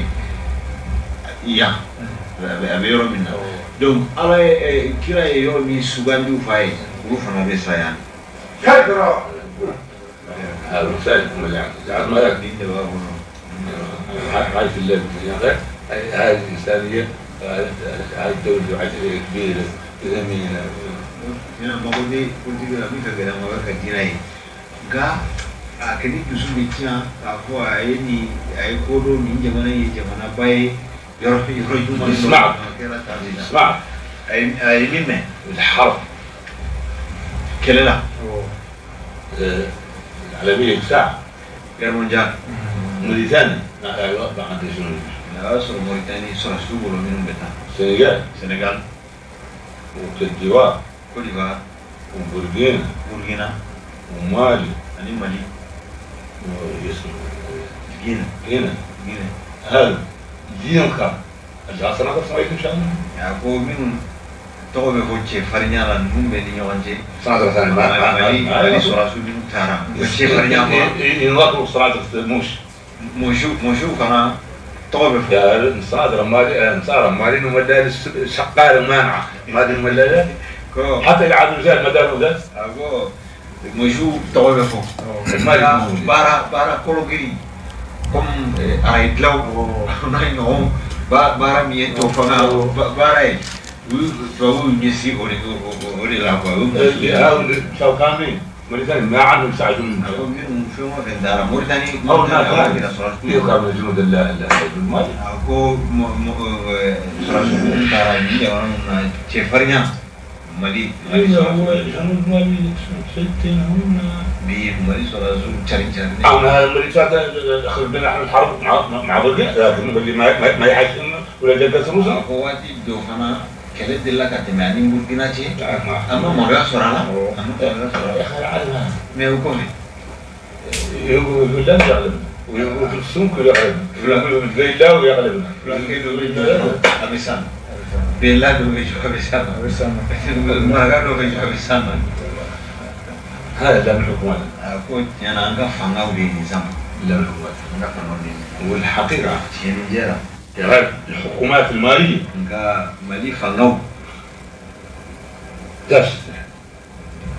yan a bɛ yɔrɔ min na donc ala ye kira ye yɔrɔ min sugandi fa ye olu fana bɛ sa yan هذا مثال ما لك nin de b'a kɔnɔ هاي في الليل هذه الإنسانية هاي الدولة كبيرة ثمينة ina mago bɛ politique la min ka gɛlɛn ma bɛ ka diinɛ ye nka a kɛ ni dusu bɛ tiɲɛ k'a fɔ a ye ko dɔ nin jamana ye jamanaba ye yɔrɔ ɲuman sɔrɔ a kɛra tabi la اسمع a ye min mɛn الحرب kɛlɛ la العالمية ساعة guerre mondiale موريتانيا ما عندي شنو a y'a sɔrɔ Mauritanie sɔrɔsiw bolo minnu bɛ taa السنغال Sénégal وكوت ديفوار Côte d'Ivoire وبوركينا Burkina ومالي ani Mali واسمه Guinée هنا هذا دين خام الجاسنا بس ما يكون شان a ko minnu tɔgɔ bɛ fɔ cɛ farinya la ninnu bɛ ni ɲɔgɔn cɛ صنادر ثانية Mali sɔrɔsiw minnu taara u bɛ cɛ farinya ma ينظروا صنادر موش mɔsiw fana tɔgɔ bɛ fɔ يا صنادر مالي صار مالي ومدارس شقال مانعة ما ادري ولا ko حتى يلعب رجال مدارس وذات a ko mɔsiw tɔgɔ bɛ fɔ المالي baara kolo giri comme Aïdlaw, on a une ronde, Barami et Tofana, Baray. Oui, ici, on est là. موريتانيا ما عندهم يساعدون شو ما في دار موريتانيا او يقابلوا جنود المالي اكو سراسون داراني يوم تشفرنا مالي جنود مالي سلتين هم مالي سراسون تشارين انا موريتانيا خربنا احنا الحرب مع برقه لكن اللي ما يعيش ولا جلسه روسا هو وقت دوفنا كله دللا كتماني بوركينا شيء أما مرة سرنا ما يقول يقول لا يغلب ويقول في السوق يغلب يقول في لا ويغلب أبيسان بلا دوبيجو أبيسان ما قالوا بيجو أبيسان هذا لا من الحكومات أقول أنا أنقى فناو دي نظام لا من الحكومات أنقى فناو دي والحقيقة شيء جرا الحكومات المالية مالي فناو داش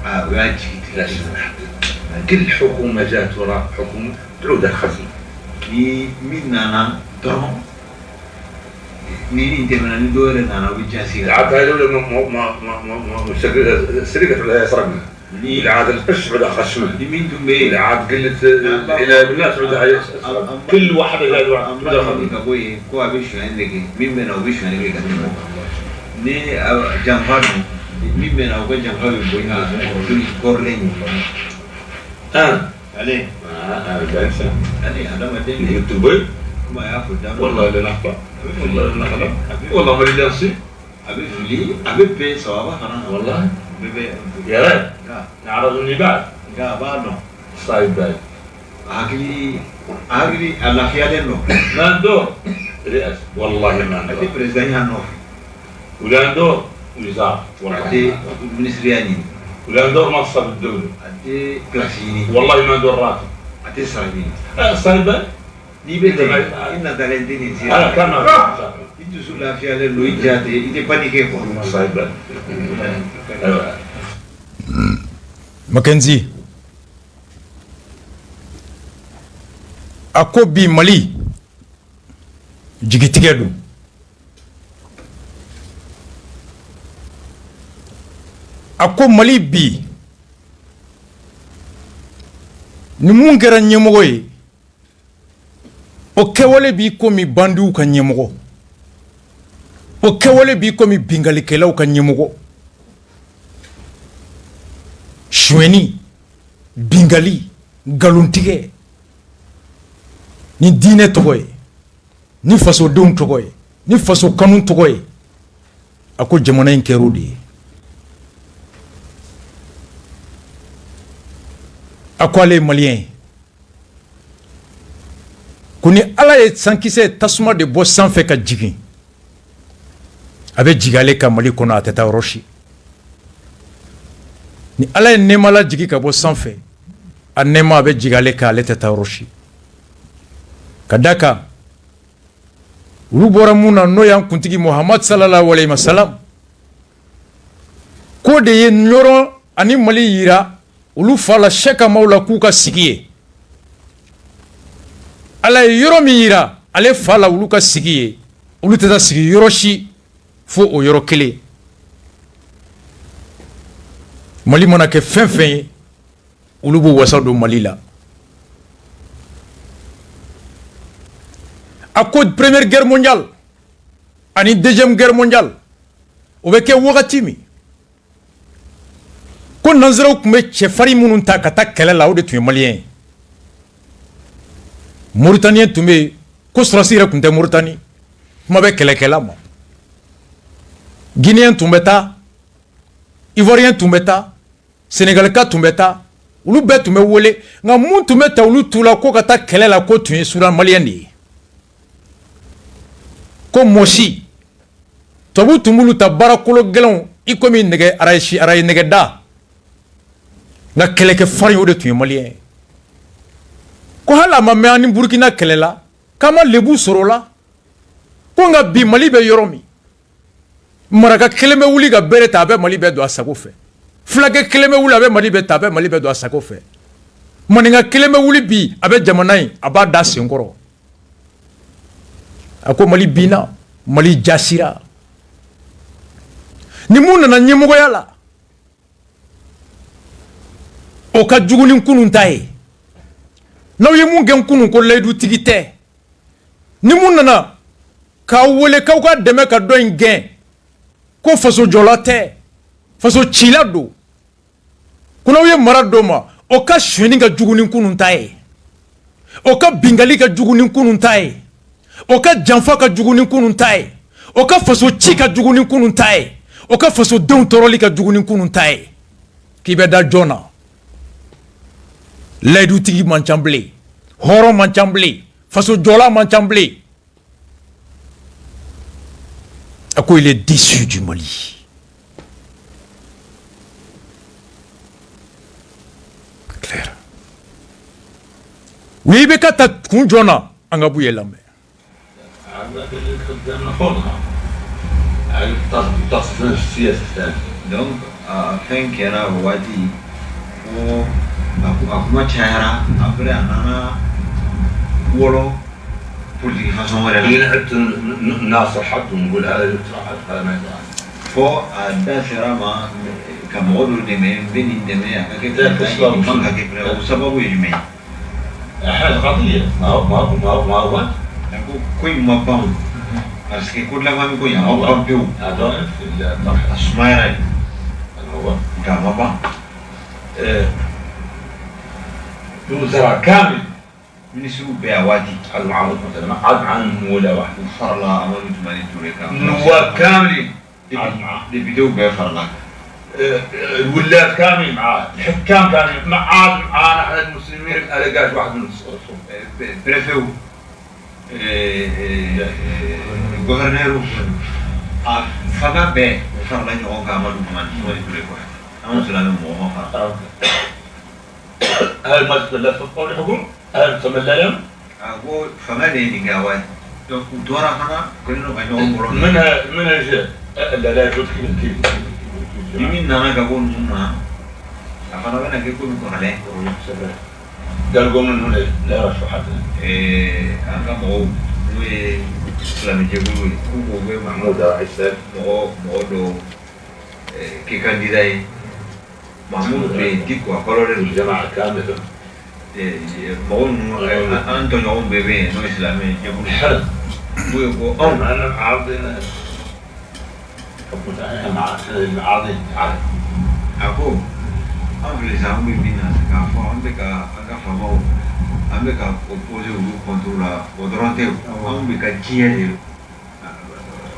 واجد داش كل حكومة جات وراء حكومة تعود الخزينة مين أنا ترى نيني أنت من الدول أنا وجاسي عاد هاي الدولة ما سرقة ولا سرقنا عاد القش بدأ خشمه مين تبي عاد قلت إلى الناس بدأ كل واحد إلى بدأ خبي كوا بيشو عندك مين بينه وبيشو عندك ني جنبانو مين بينه وبين جنبانو بوينا كورلين عليه بنسى عليه هذا ما تيجي يوتيوب ما يأخذ ده والله لا نخبر والله لا نخبر والله ما لي أبي فلي أبي بي صوابه خلاص والله بي يا ريت نعرضني بعد بعده صايب بعد أغلي الله خيالنا ما ندور رئاسة والله ما ندور أتي بريزداني هنو ولا ندور وزارة أتي منسرياني ولا ندور منصب الدولة أتي كلاسيني والله ما ندور راتب أتي سرايني صايب بعد نيبتي إن دالنتيني زي أنا كم itu sudah fiale lo ijate ite panike ko صايب Mackenzie ako bi Mali jigitige do ako Mali bi ni mun kɛra ɲɛmɔgɔ ye o kɛwale bi komi bandiw ka ɲɛmɔgɔ o kɛwale bi komi bingalikɛlaw ka ɲɛmɔgɔ suɲɛni bingali galontigɛ ni diinɛ tɔgɔ ye ni fasodenw tɔgɔ ye ni faso kanu tɔgɔ ye a ko jamana in kɛr'o de ye a ko ale ye maliyɛn ye ko ni ala ye sankisɛ tasuma de bɔ sanfɛ ka jigin a bɛ jigin ale ka Mali kɔnɔ a tɛ taa yɔrɔ si ni ala ye nɛɛma lajigi ka bɔ sanfɛ a nɛɛma a bɛ jigin ale kan ale tɛ taa yɔrɔ si ka da kan olu bɔra mun na n'o y'an kuntigi Muhamadu sallallahu alaihi wasallam ko de ye ɲɔrɔ ani Mali yira olu fa la sɛka maaw la k'u ka sigi ye ala ye yɔrɔ min yira ale fa la olu ka sigi ye olu tɛ taa sigi yɔrɔ si fo o yɔrɔ kelen Mali mana kɛ fɛn fɛn ye olu b'u wasa don Mali la a ko première guerre mondiale ani deuxième guerre mondiale o bɛ kɛ wagati min ko nanzaraw tun bɛ cɛfarin minnu ta ka taa kɛlɛ la o de tun ye maliyɛn ye Mauritaniens tun bɛ yen ko sɔrɔsi yɛrɛ tun tɛ Mauritanie kuma bɛ kɛlɛkɛla ma Guinéen tun bɛ taa Ivoirien tun bɛ taa Sénégalika tun bɛ taa olu bɛɛ tun bɛ wele nka mun tun bɛ ta olu tu la ko ka taa kɛlɛ la ko tun ye Sudan maliyɛn de ye ko mɔsi tubabu tun b'olu ta baarakolo gɛlɛnw i komi nɛgɛ araye nɛgɛda nka kɛlɛkɛ farin o de tun ye maliyɛn ye ko hali a ma mɛn ani Burukina kɛlɛ la k'an ma lebu sɔrɔ o la ko nka bi Mali bɛ yɔrɔ min maraka kelen bɛ wuli ka bere ta a bɛ Mali bɛɛ don a sago fɛ fulakɛ kelen bɛ wuli a bɛ Mali bɛɛ ta a bɛ Mali bɛɛ don a sago fɛ maninka kelen bɛ wuli bi a bɛ jamana in a b'a da senkɔrɔ a ko Mali bina, Mali jasira. Ni mun nana ɲɛmɔgɔya la o ka jugu ni kunun ta ye. N'aw ye mun kɛ kunun ko layidu tigi tɛ, ni mun nana k'aw wele k'aw ka dɛmɛ ka dɔ in gɛn ko faso jɔla tɛ, faso cila don, ko n'aw ye mara d'o ma o ka sonyani ka jugu ni kunun ta ye, o ka bingali ka jugu ni kunun ta ye, o ka janfa ka jugu ni kunun ta ye, o ka faso ci ka jugu ni kunun ta ye, o ka faso denw tɔɔrɔli ka jugu ni kunun ta ye. K'i bɛ da jɔn na? Layidutigi man ca bilen, hɔrɔn man ca bilen, faso jɔla man ca bilen. A ko il est déçu du Mali. Claire. Oui, il bɛ ka ta kun jɔn na an ka b'u ye lamɛn. Donc, fɛn kɛra o waati ko a kuma cayara, après a nana wɔlɔ politique façon wɛrɛ la. Fo a da sera ma ka mɔgɔ dɔ dɛmɛ, n bɛ nin dɛmɛ a ka kɛ fɛn ka kɛ fɛn o sababu ye jumɛn ye? Ko in ma ban parce que ko laban min ko in a ma ban pewu, a sumayara de nka a ma ban. وزراء كامل ministre bɛɛ a waati المعروف مثلا ما عاد عنهم ولا واحد u farala Amadu Tumani Ture kan, النواب كاملين député bɛɛ farala, الولاة كاملين معاه، الحكام كاملين معاه معانا احنا المسلمين. الاقاش واحد من الصوم préfet gouverneur a fanga bɛɛ farala ɲɔgɔn kan Amadu Tumani Ture kɔfɛ. An ka silamɛ mɔgɔ ma fara. هل ما تتبلى في القول الحكومي؟ هل تتبلى لهم؟ أقول فما لي نجاوات. دورا خنا كلنا بنيوم برا. من الجهة لا يجوز كذا. يمين نانا كقول منا. أخنا بنا كيكون كهله. قالوا من هنا لا رشوا حتى. أنا مو سلام جبول كوكو محمود عيسى مو دو كانديداي محمود بيتيكو أقوله الجماعة كاملة. بقول أنتو يوم بيبي نو إسلامي جبول حلو. بيقول أنا عارضين مع المعارضين عارف. أكو أنا في الإسلام بيبينا كافو عندك أكافو عندك أوبوزي ولو كنترولا ودرانتيو أم بكتير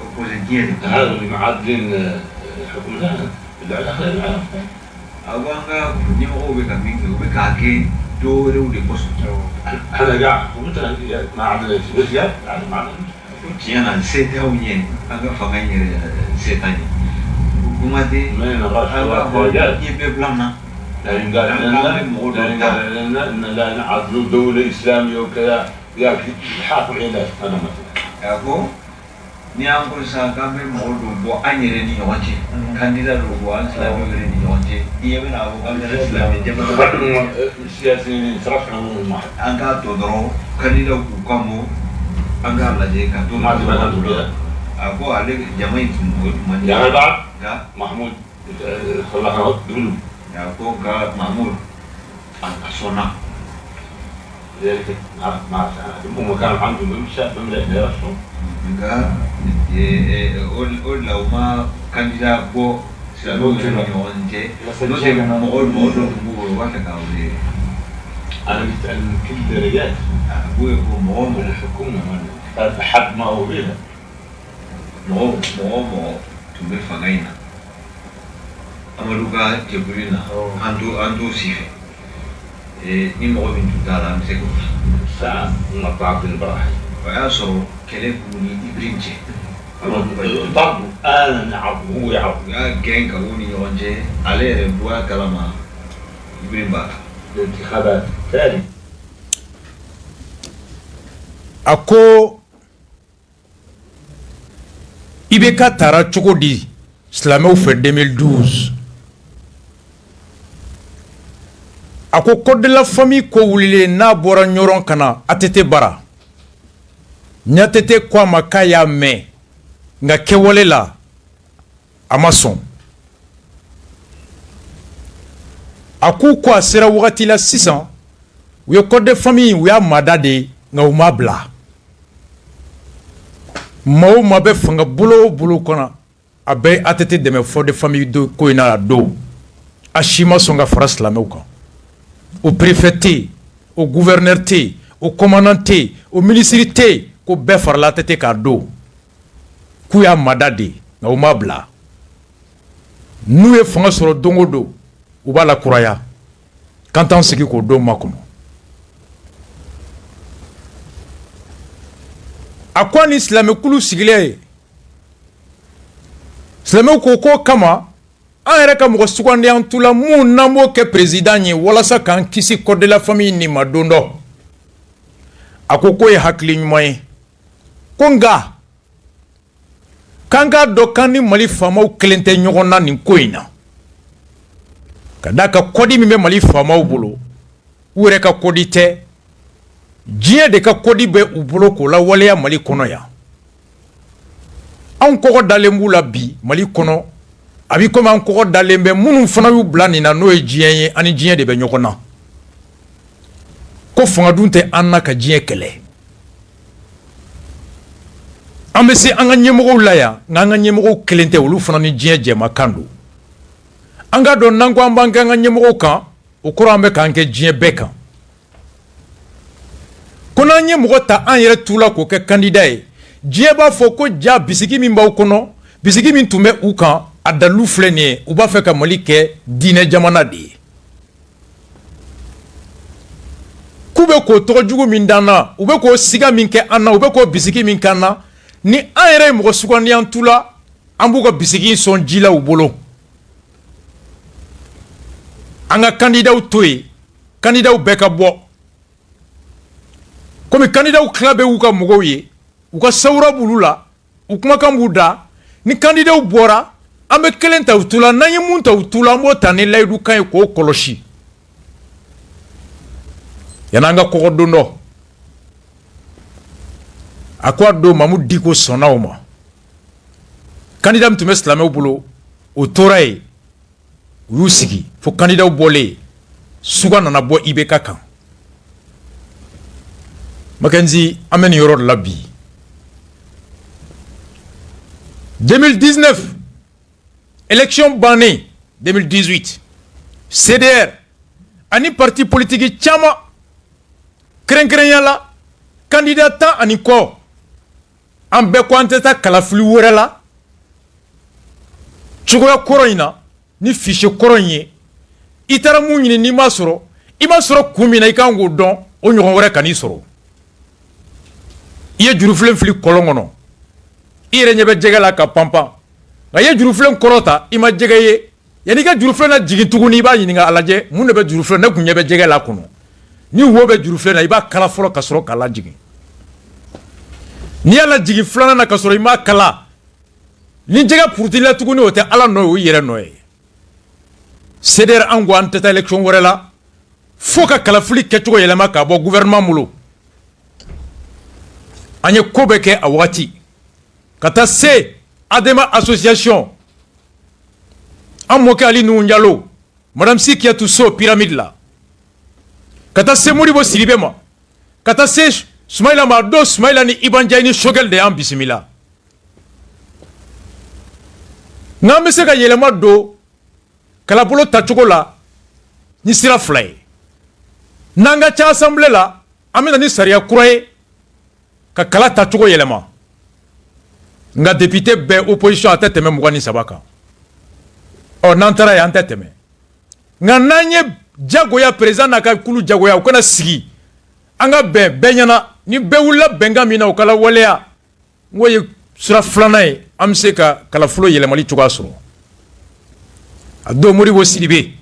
أوبوزي كتير. هذا اللي معارضين حكومتنا اللي على خير. أبغى أنك نيمو بكمين وبكاكي دورو ديكوس. أنا قاعد ومتى ما عندنا بس قاعد معنا. كيانا سيتاوني أنك فغاني سيتاني. وكماتي. من الغاش أنك يبي بلامنا. لأن قال لنا لا نعرض دولة إسلامية وكذا ياكل الحاكم علاج أنا مثلا. أكو نيام كل ساعة كم بمولو بو أني رني يوانجي. كانديدا لو بو إسلامي رني يوانجي. إيه من أبو كانديدا إسلامي جمع. بعدين السياسيين يترفعون معه. أنك تدرو كانديدا كوكامو أنك الله جيك تدرو. ما تبغى تقول. أكو عليك جماعة من. يعني بعد. كا. محمود خلاها دولو. أكو كا محمود. أصلا. ذلك ما هم كانوا عندهم مشى بملأ دراسهم. Nga ol la uma candidat bo silo ni onje no se mo mo wata ka ule أنا بسأل كل رجال ابو mo mo الحكومة حد ما هو بيها mo tumbe fagaina amaluga jebulina andu sife ni mo bin tutala mseko ساعة نطلع بالبراحة ويا صو كلامي إبرينجي برضو أنا نعرف هو يعرف يا جين كوني يونجي عليه ربوا كلامه إبرين بقى الانتخابات ثاني ako ibeka tara cogo di silamɛw fɛ 2012 ako Code de la famille ko wulilen n'a bɔra ɲɔrɔn kana ATT bara Nyatete kwa makaya me nga kewole la amason aku kwa sera wakati la 600 uyo code de famille uya madade nga umabla mao mabe fanga bulo kona abe atete de me for de famille do ko ina la do ashima songa faras la meuka au préfet au gouverneur au commandant au ministre ko be farla tete ka do ku ya madade nga umabla nous e fanga soro dongo do u b'a la kuraya quand on sigi k'o don makɔnɔ a ko ni silamɛkulu sigilen ye silamɛw ko ko kama an yɛrɛ ka mɔgɔ sugandi an tula mun n'an b'o kɛ président ye walasa k'an kisi code de la famille nin ma don dɔ a ko k'o ye hakili ɲuman ye ko nka k'an k'a dɔn k'an ni Mali faamaw kelen tɛ ɲɔgɔn na nin ko in na ka da ka kodi min bɛ Mali faamaw bolo u yɛrɛ ka kodi tɛ diɲɛ de ka kodi bɛ u bolo k'o la waleya Mali kɔnɔ yan anw kɔgɔ dalen b'u la bi Mali kɔnɔ a bi komi an kɔgɔ dalen bɛ minnu fana y'u bila nin na n'o ye diɲɛ ye ani diɲɛ de bɛ ɲɔgɔn na ko fanga dun tɛ an na ka diɲɛ kɛlɛ an bɛ se an ka ɲɛmɔgɔw la yan nka an ka ɲɛmɔgɔw kelen tɛ olu fana ni diɲɛ jɛmakan don an ka dɔn n'an ko an b'an kɛ an ka ɲɛmɔgɔw kan o kɔrɔ an bɛ k'an kɛ diɲɛ bɛɛ kan ko n'an ye mɔgɔ ta an yɛrɛ tu la k'o kɛ candidat ye diɲɛ b'a fɔ ko ja bisigi min b'aw kɔnɔ bisigi min tun bɛ u kan a dalilu filɛ nin ye u b'a fɛ ka Mali kɛ diinɛ jamana de ye k'u bɛ k'o tɔgɔ jugu min d'an na u bɛ k'o siga min kɛ an na u bɛ k'o bisigi min k'an na ni an yɛrɛ ye mɔgɔ sugandi an tu la an b'u ka bisigi sɔn ji la u bolo an ka candidatw to yen candidatw bɛɛ ka bɔ komi candidatw tila bɛ y'u ka mɔgɔw ye u ka sawura b'olu la u kumakan b'u da ni candidatw bɔra an bɛ kelen ta u tu la n'an ye mun ta u tu la an b'o ta ni layidu kan ye k'o kɔlɔsi yan'an ka kɔgɔ don dɔ a ko a don Mamu Diko sɔnna o candidat min tun bɛ silamɛw bolo o tora yen u y'u sigi fo candidat bɔlen suga nana bɔ IBK kan Mackenzie an bɛ nin yɔrɔ de la bi 2019 élection bannen 2018 CDR ani parti politique caman kɛrɛnkɛrɛnya la candidat 10 ani kɔ an bɛɛ ko an tɛ taa kalafili wɛrɛ la cogoya kɔrɔ in na ni fichier kɔrɔ in ye i taara mun ɲini n'i m'a sɔrɔ i m'a sɔrɔ kun min na i kan k'o dɔn o ɲɔgɔn wɛrɛ kan'i sɔrɔ i ye jurufilen fili kɔlɔn kɔnɔ i yɛrɛ ɲɛ bɛ jɛgɛ la ka panpan nka i ye jurufilen kɔrɔ ta i ma jɛgɛ ye yanni i ka jurufilen na jigin tuguni i b'a ɲininka a lajɛ mun de bɛ jurufilen ne kun ɲɛ bɛ jɛgɛ la kɔnɔ ni wo bɛ jurufilen na i b'a kala fɔlɔ ka sɔrɔ k'a lajigin n'i y'a lajigin filanan na ka sɔrɔ i m'a kala ni jɛgɛ purutila tuguni o tɛ Ala nɔ ye o yɛrɛ nɔ ye CDR an ko an tɛ taa élection wɛrɛ la fo ka kalafili kɛcogo yɛlɛma k'a bɔ gouvernement bolo an ye ko bɛɛ kɛ a wagati ka taa se Adema association an mɔkɛ Ali Nuhu Jalo Madame Sikiatou Sow pyramide la ka taa se Modibo Sidibe ma ka taa se Soumaïla ma do Soumaïla ni Iba Ndiaye ni Choguel de y'an bisimila n'an bɛ se ka yɛlɛma don kalabolo tacogo la ni sira fila ye n'an ka ca assemblée la an bɛ na ni sariya kura ye ka kala tacogo yɛlɛma nka député bɛɛ opposition a tɛ tɛmɛ 23 kan n'an taara yen an tɛ tɛmɛ nka n'an ye jagoya président n'a ka kulu jagoya u kana sigi an ka bɛn bɛɛ ɲɛna ni bɛɛ wulila bɛnkan min na u ka lawaleya n'o ye sira filanan ye an bɛ se ka kalafolo yɛlɛmali cogoya sɔrɔ a don Modibo Sidibe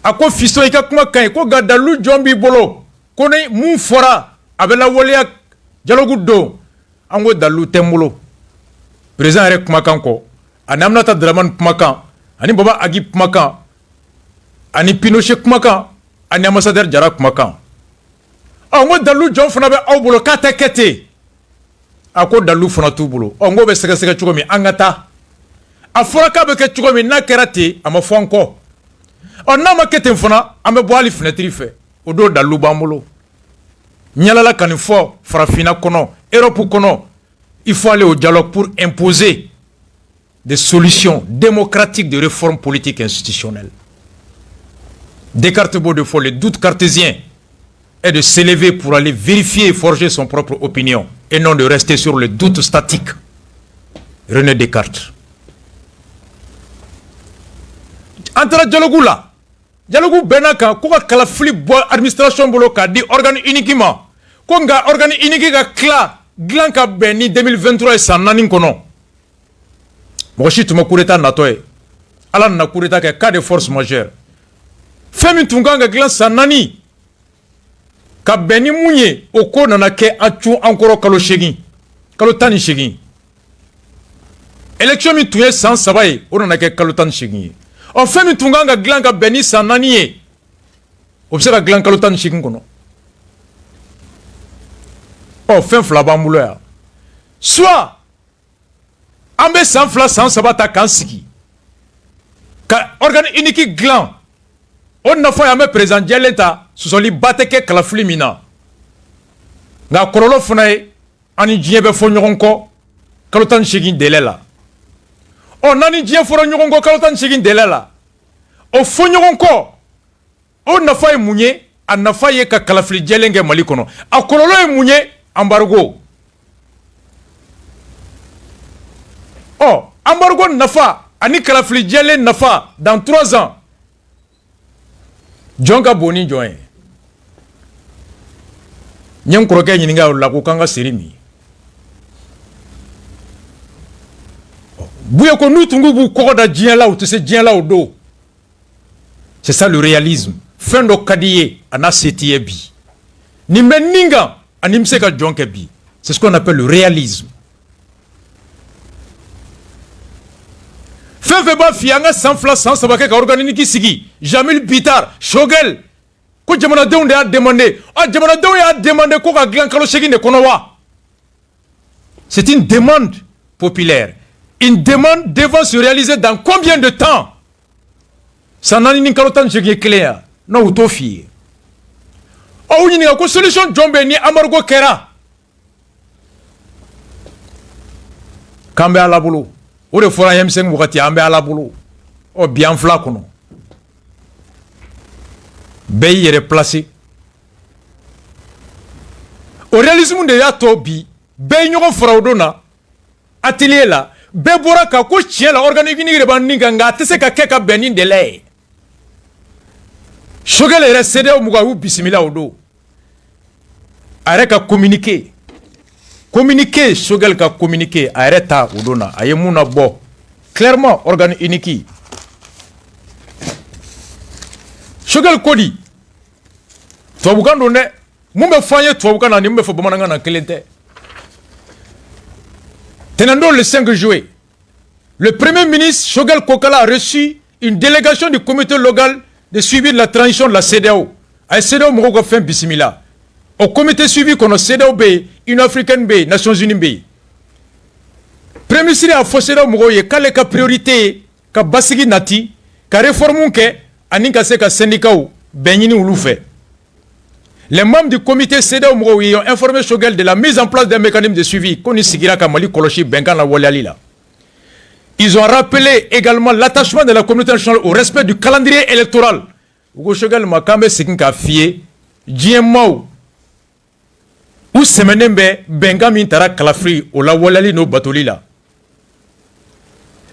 a ko fiston i ka kuma ka ɲi ko nka dalilu jɔn b'i bolo ko ni mun fɔra a bɛ lawaleya dialogue don an ko dalilu tɛ n bolo président yɛrɛ kumakan kɔ ani Aminata Dramane kumakan ani Baba Agi kumakan ani Pinochet kumakan ani ambassadeur Jara kumakan n ko dalilu jɔn fana bɛ aw bolo k'a tɛ kɛ ten a ko dalu fana t'u bolo ɔ ngo bɛ sɛgɛsɛgɛ cogo min an ka taa a fɔra k'a bɛ kɛ cogo min n'a kɛra ten a ma fɔ an kɔ ɔ n'a ma kɛ ten fana an bɛ bɔ hali fenɛtiri fɛ o don dalu b'an bolo ɲalala ka nin fɔ farafinna kɔnɔ Europe kɔnɔ il faut aller au dialogue pour imposer des solutions démocratiques de réforme politique institutionnelle. Descartes Baudefort, le doute cartésien est de s'élever pour aller vérifier et forger son propre opinion et non de rester sur le doute statique. René Descartes. Entre dialogue là, dialogue benaka ko ka kalafili bo administration bolo ka di organe uniquement ko nga organe unique ka kla glan ka beni 2023 et sanani kono. Moshi tuma coup d'état natoy. Ala na coup d'état cas de force majeure. Femi tunganga glan sanani ka beni munye oko nana ke achu encore kalo shegi kalo tani shegi élection mi tuye sans sabaye o nana ke kalo tani shegi o femi tunganga glan ka beni sanani e obseka glan kalo tani shegi kono o fen fla bambulo ya soit ambe sans fla sans sabata kansiki ka organe unique glan on n'a pas jamais présenté l'État sous son lit bateke kalafli mina nga korolo funaye ani jiebe fo nyogonko kalotan shigin delela o nani jie fo nyogonko kalotan shigin delela o fo nyogonko on n'a pas munye an n'a pas ka kalafli jelenge mali kono a korolo e munye embargo oh embargo nafa ani kalafli jele nafa dans 3 ans Jonga boni join. Nyam kroke nyininga la ko kanga serimi. Buye ko nutungu bu ko da dien là ou te se dien là au dos. C'est ça le réalisme. Fin do kadiye ana setie bi. Ni meninga animse ka jonke bi. C'est ce qu'on appelle le réalisme. Feba fianga sans fla sans sabake ka organiser ki sigi Jamil Bitar Shogel ko jamana deunde a demandé jamana deunde a demandé ko ka glan kalo segi ne kono wa. C'est une demande populaire, une demande devant se réaliser dans combien de temps? Ça nani ni kalo tan segi clair no utofi o ni ko solution jombe ni amargo kera kambe ala bulu o de fora yemseng wakati ambe ala bulu o bien fla kono be yere placé o réalisme de ya to bi be nyogo fraudona atelier la be boraka ko chien la organique ni reba ninga nga tese ka keka benin de lay shogele resede o mugawu bisimila odo areka communiquer Shogel ka communiquer arrêta odona ayemuna bo clairement organe unique Shogel kodi to bugando ne mumbe fanye to bugana ni mumbe fo bamananga na kelente tenando le 5 juillet le premier ministre Shogel Kokala a reçu une délégation du comité local de suivi de la transition de la CEDEAO ay CEDEAO mo ko fin bisimila au comité suivi qu'on a CEDEAO B, Union africaine B, Nations Unies B. Premier ministre a forcé de mourir kale ka priorité ka basigi nati ka réforme ke aninka se ka syndicat ou benyini ou fait. Les membres du comité CEDEAO ont informé Shogel de la mise en place d'un mécanisme de suivi qu'on y sigira ka mali koloshi benkan la waliali là. Ils ont rappelé également l'attachement de la communauté nationale au respect du calendrier électoral. Ugo Shogel makambe sikin ka fie GMO ou semenembe bengami tara kalafri o la walali no batoli la.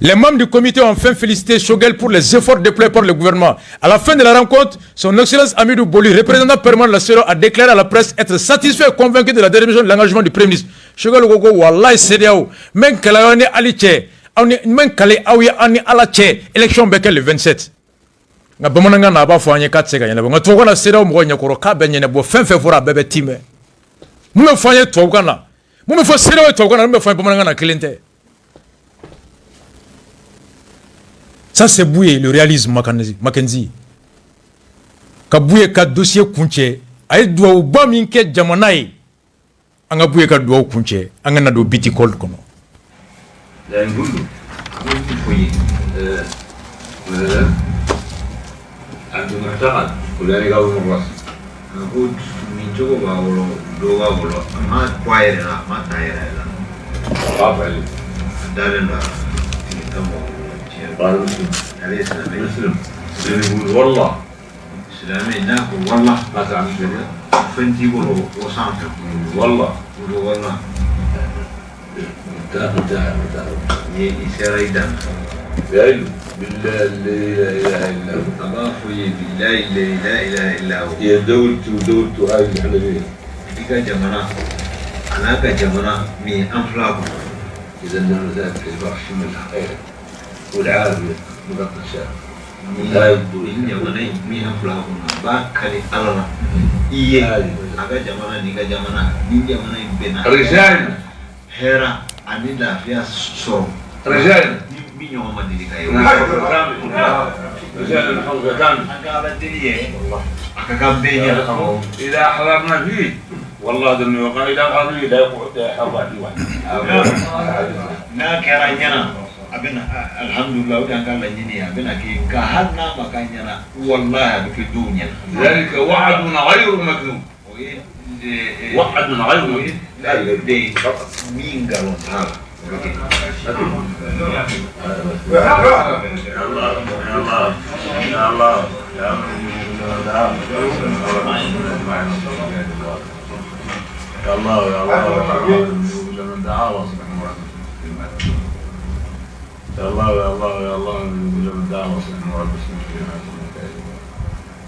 Les membres du comité ont enfin félicité Shogel pour les efforts déployés par le gouvernement. À la fin de la rencontre, son excellence Amidou Boli, représentant permanent de la CEDEAO, a déclaré à la presse être satisfait et convaincu de la détermination de l'engagement du Premier ministre. Shogel gogo wallahi CEDEAO men kala oni aliche men kale awi ani alache élection bekel le 27. Nga bamananga na ba fo anye katsega nyana nga toko na CEDEAO mo nyakoro ka benyene bo fenfe fora bebe time. Moume foye tokana. Moume fo CEDEAO tokana moume foye bamananga na kelente. Ça c'est bouillé le réalisme Mackenzie. Ka bouillé ka dossier kunche ay doit ba minke jamanaï an ka buye ka duwawu kuncɛ an ka na don biti cold kɔnɔ. لا نقول له foyi مثلا عنده معتقد فلان قبل من راسه ko min cogo b'a bolo dɔ b'a bolo a ma bɔ a yɛrɛ la a ma ta a yɛrɛ la خاف عليه a dalen don a tigi ka mɔgɔ tiɲɛ قال مسلم ale ye silamɛ مسلم يقول والله silamɛ n'a ko wala ما تعمل شيء fɛn t'i bolo o sanfɛ والله o do wala انتهى ni i sera i dan قال بالله الذي لا اله الا هو a b'a fɔ i ye bilahi la ilaha illa hu هي دولتي ودولته هاي اللي احنا فيها i ka jamana a n'a ka jamana min an fila kɔnɔ اذا لنا ذلك البرش من الخير والعافيه مغطى الشارع ni jamana in min an fila kɔnɔ a b'a kari ala la i ye a ka jamana ni ka jamana ni jamana in bɛnna رجالنا hɛra ani lafiya sɔrɔ رجالنا min ɲɔgɔn ma deli ka ye رجالنا حوزتان an ka ala deli ye a ka kan bɛɛ ɲɛna اذا حضرنا فيه والله ذني وقال اذا حضرنا لا يقعد حضر واحد n'a kɛra ɲɛna a bɛna alhamdulillah o de an ka laɲini ye a bɛna kɛ nka hali n'a ma k'a ɲɛna wallahi a bɛ kɛ dɔw ɲɛna ذلك وعد غير مكذوب o ye وعد غير o ye مكذوب de min nkalon t'a la o bɛ kɛ يا الله يا الله يا الله يا الله يا الله لمن دعا وصلنا يا الله يا الله يا الله لمن دعا وصلنا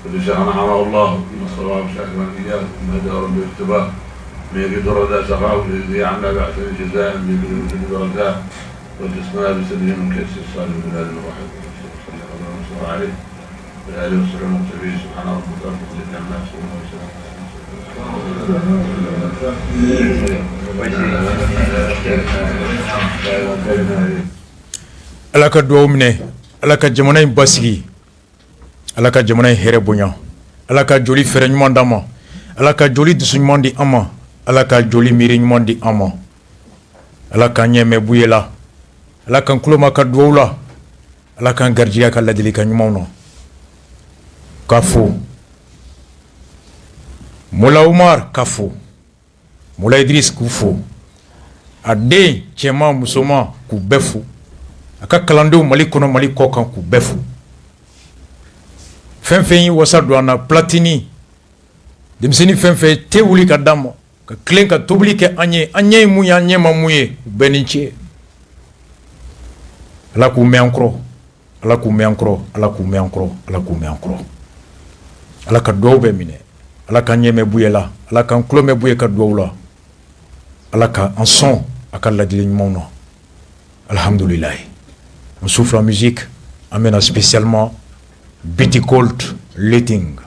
كل شهر حراه الله من الصلوات شاكرا اياه من هدى ربي اختباه من يقدر ذا سخاء الذي عنا بعث الجزاء من يقدر ذا والجسماء بسبيل من كيس الصالح من هذا الواحد صلى الله وسلم عليه وآله وصحبه المرتبين سبحان ربك رب العزة عما يصفون ala ka duwawu minɛ ala ka jamana in basigi ala ka jamana in hɛrɛ bonya ala ka joli fɛrɛ ɲuman d'an ma ala ka joli dusu ɲuman di an ma ala ka joli miiri ɲuman di an ma ala k'an ɲɛmɛ buye la ala k'an kuloma ka duwawu la ala k'an garijiya ka ladilika ɲumanw na ka fo Mola Umar ka fo Mola Idris k'u fo a den cɛman musoman k'u bɛɛ fo a ka kalandenw Mali kɔnɔ Mali kɔ kan k'u bɛɛ fo fɛn fɛn yi wasa don an na Platini denmisɛnnin fɛn fɛn tɛ wuli ka d'an ma ka tilen ka tobili kɛ an ye ye mun ye an ɲɛ ma mun ye u bɛɛ ni ce ala k'u mɛn an kɔrɔ ala k'u mɛn an kɔrɔ ala k'u mɛn an kɔrɔ ala k'u mɛn an kɔrɔ ala ka duwawu bɛɛ minɛ ala k'an ɲɛmɛ buye la ala k'an kulomɛ buye ka duwawu la ala ka an sɔn a ka ladili ɲumanw na alhamdulilahi on souffle en musique on mène spécialement Biti Colt Letting.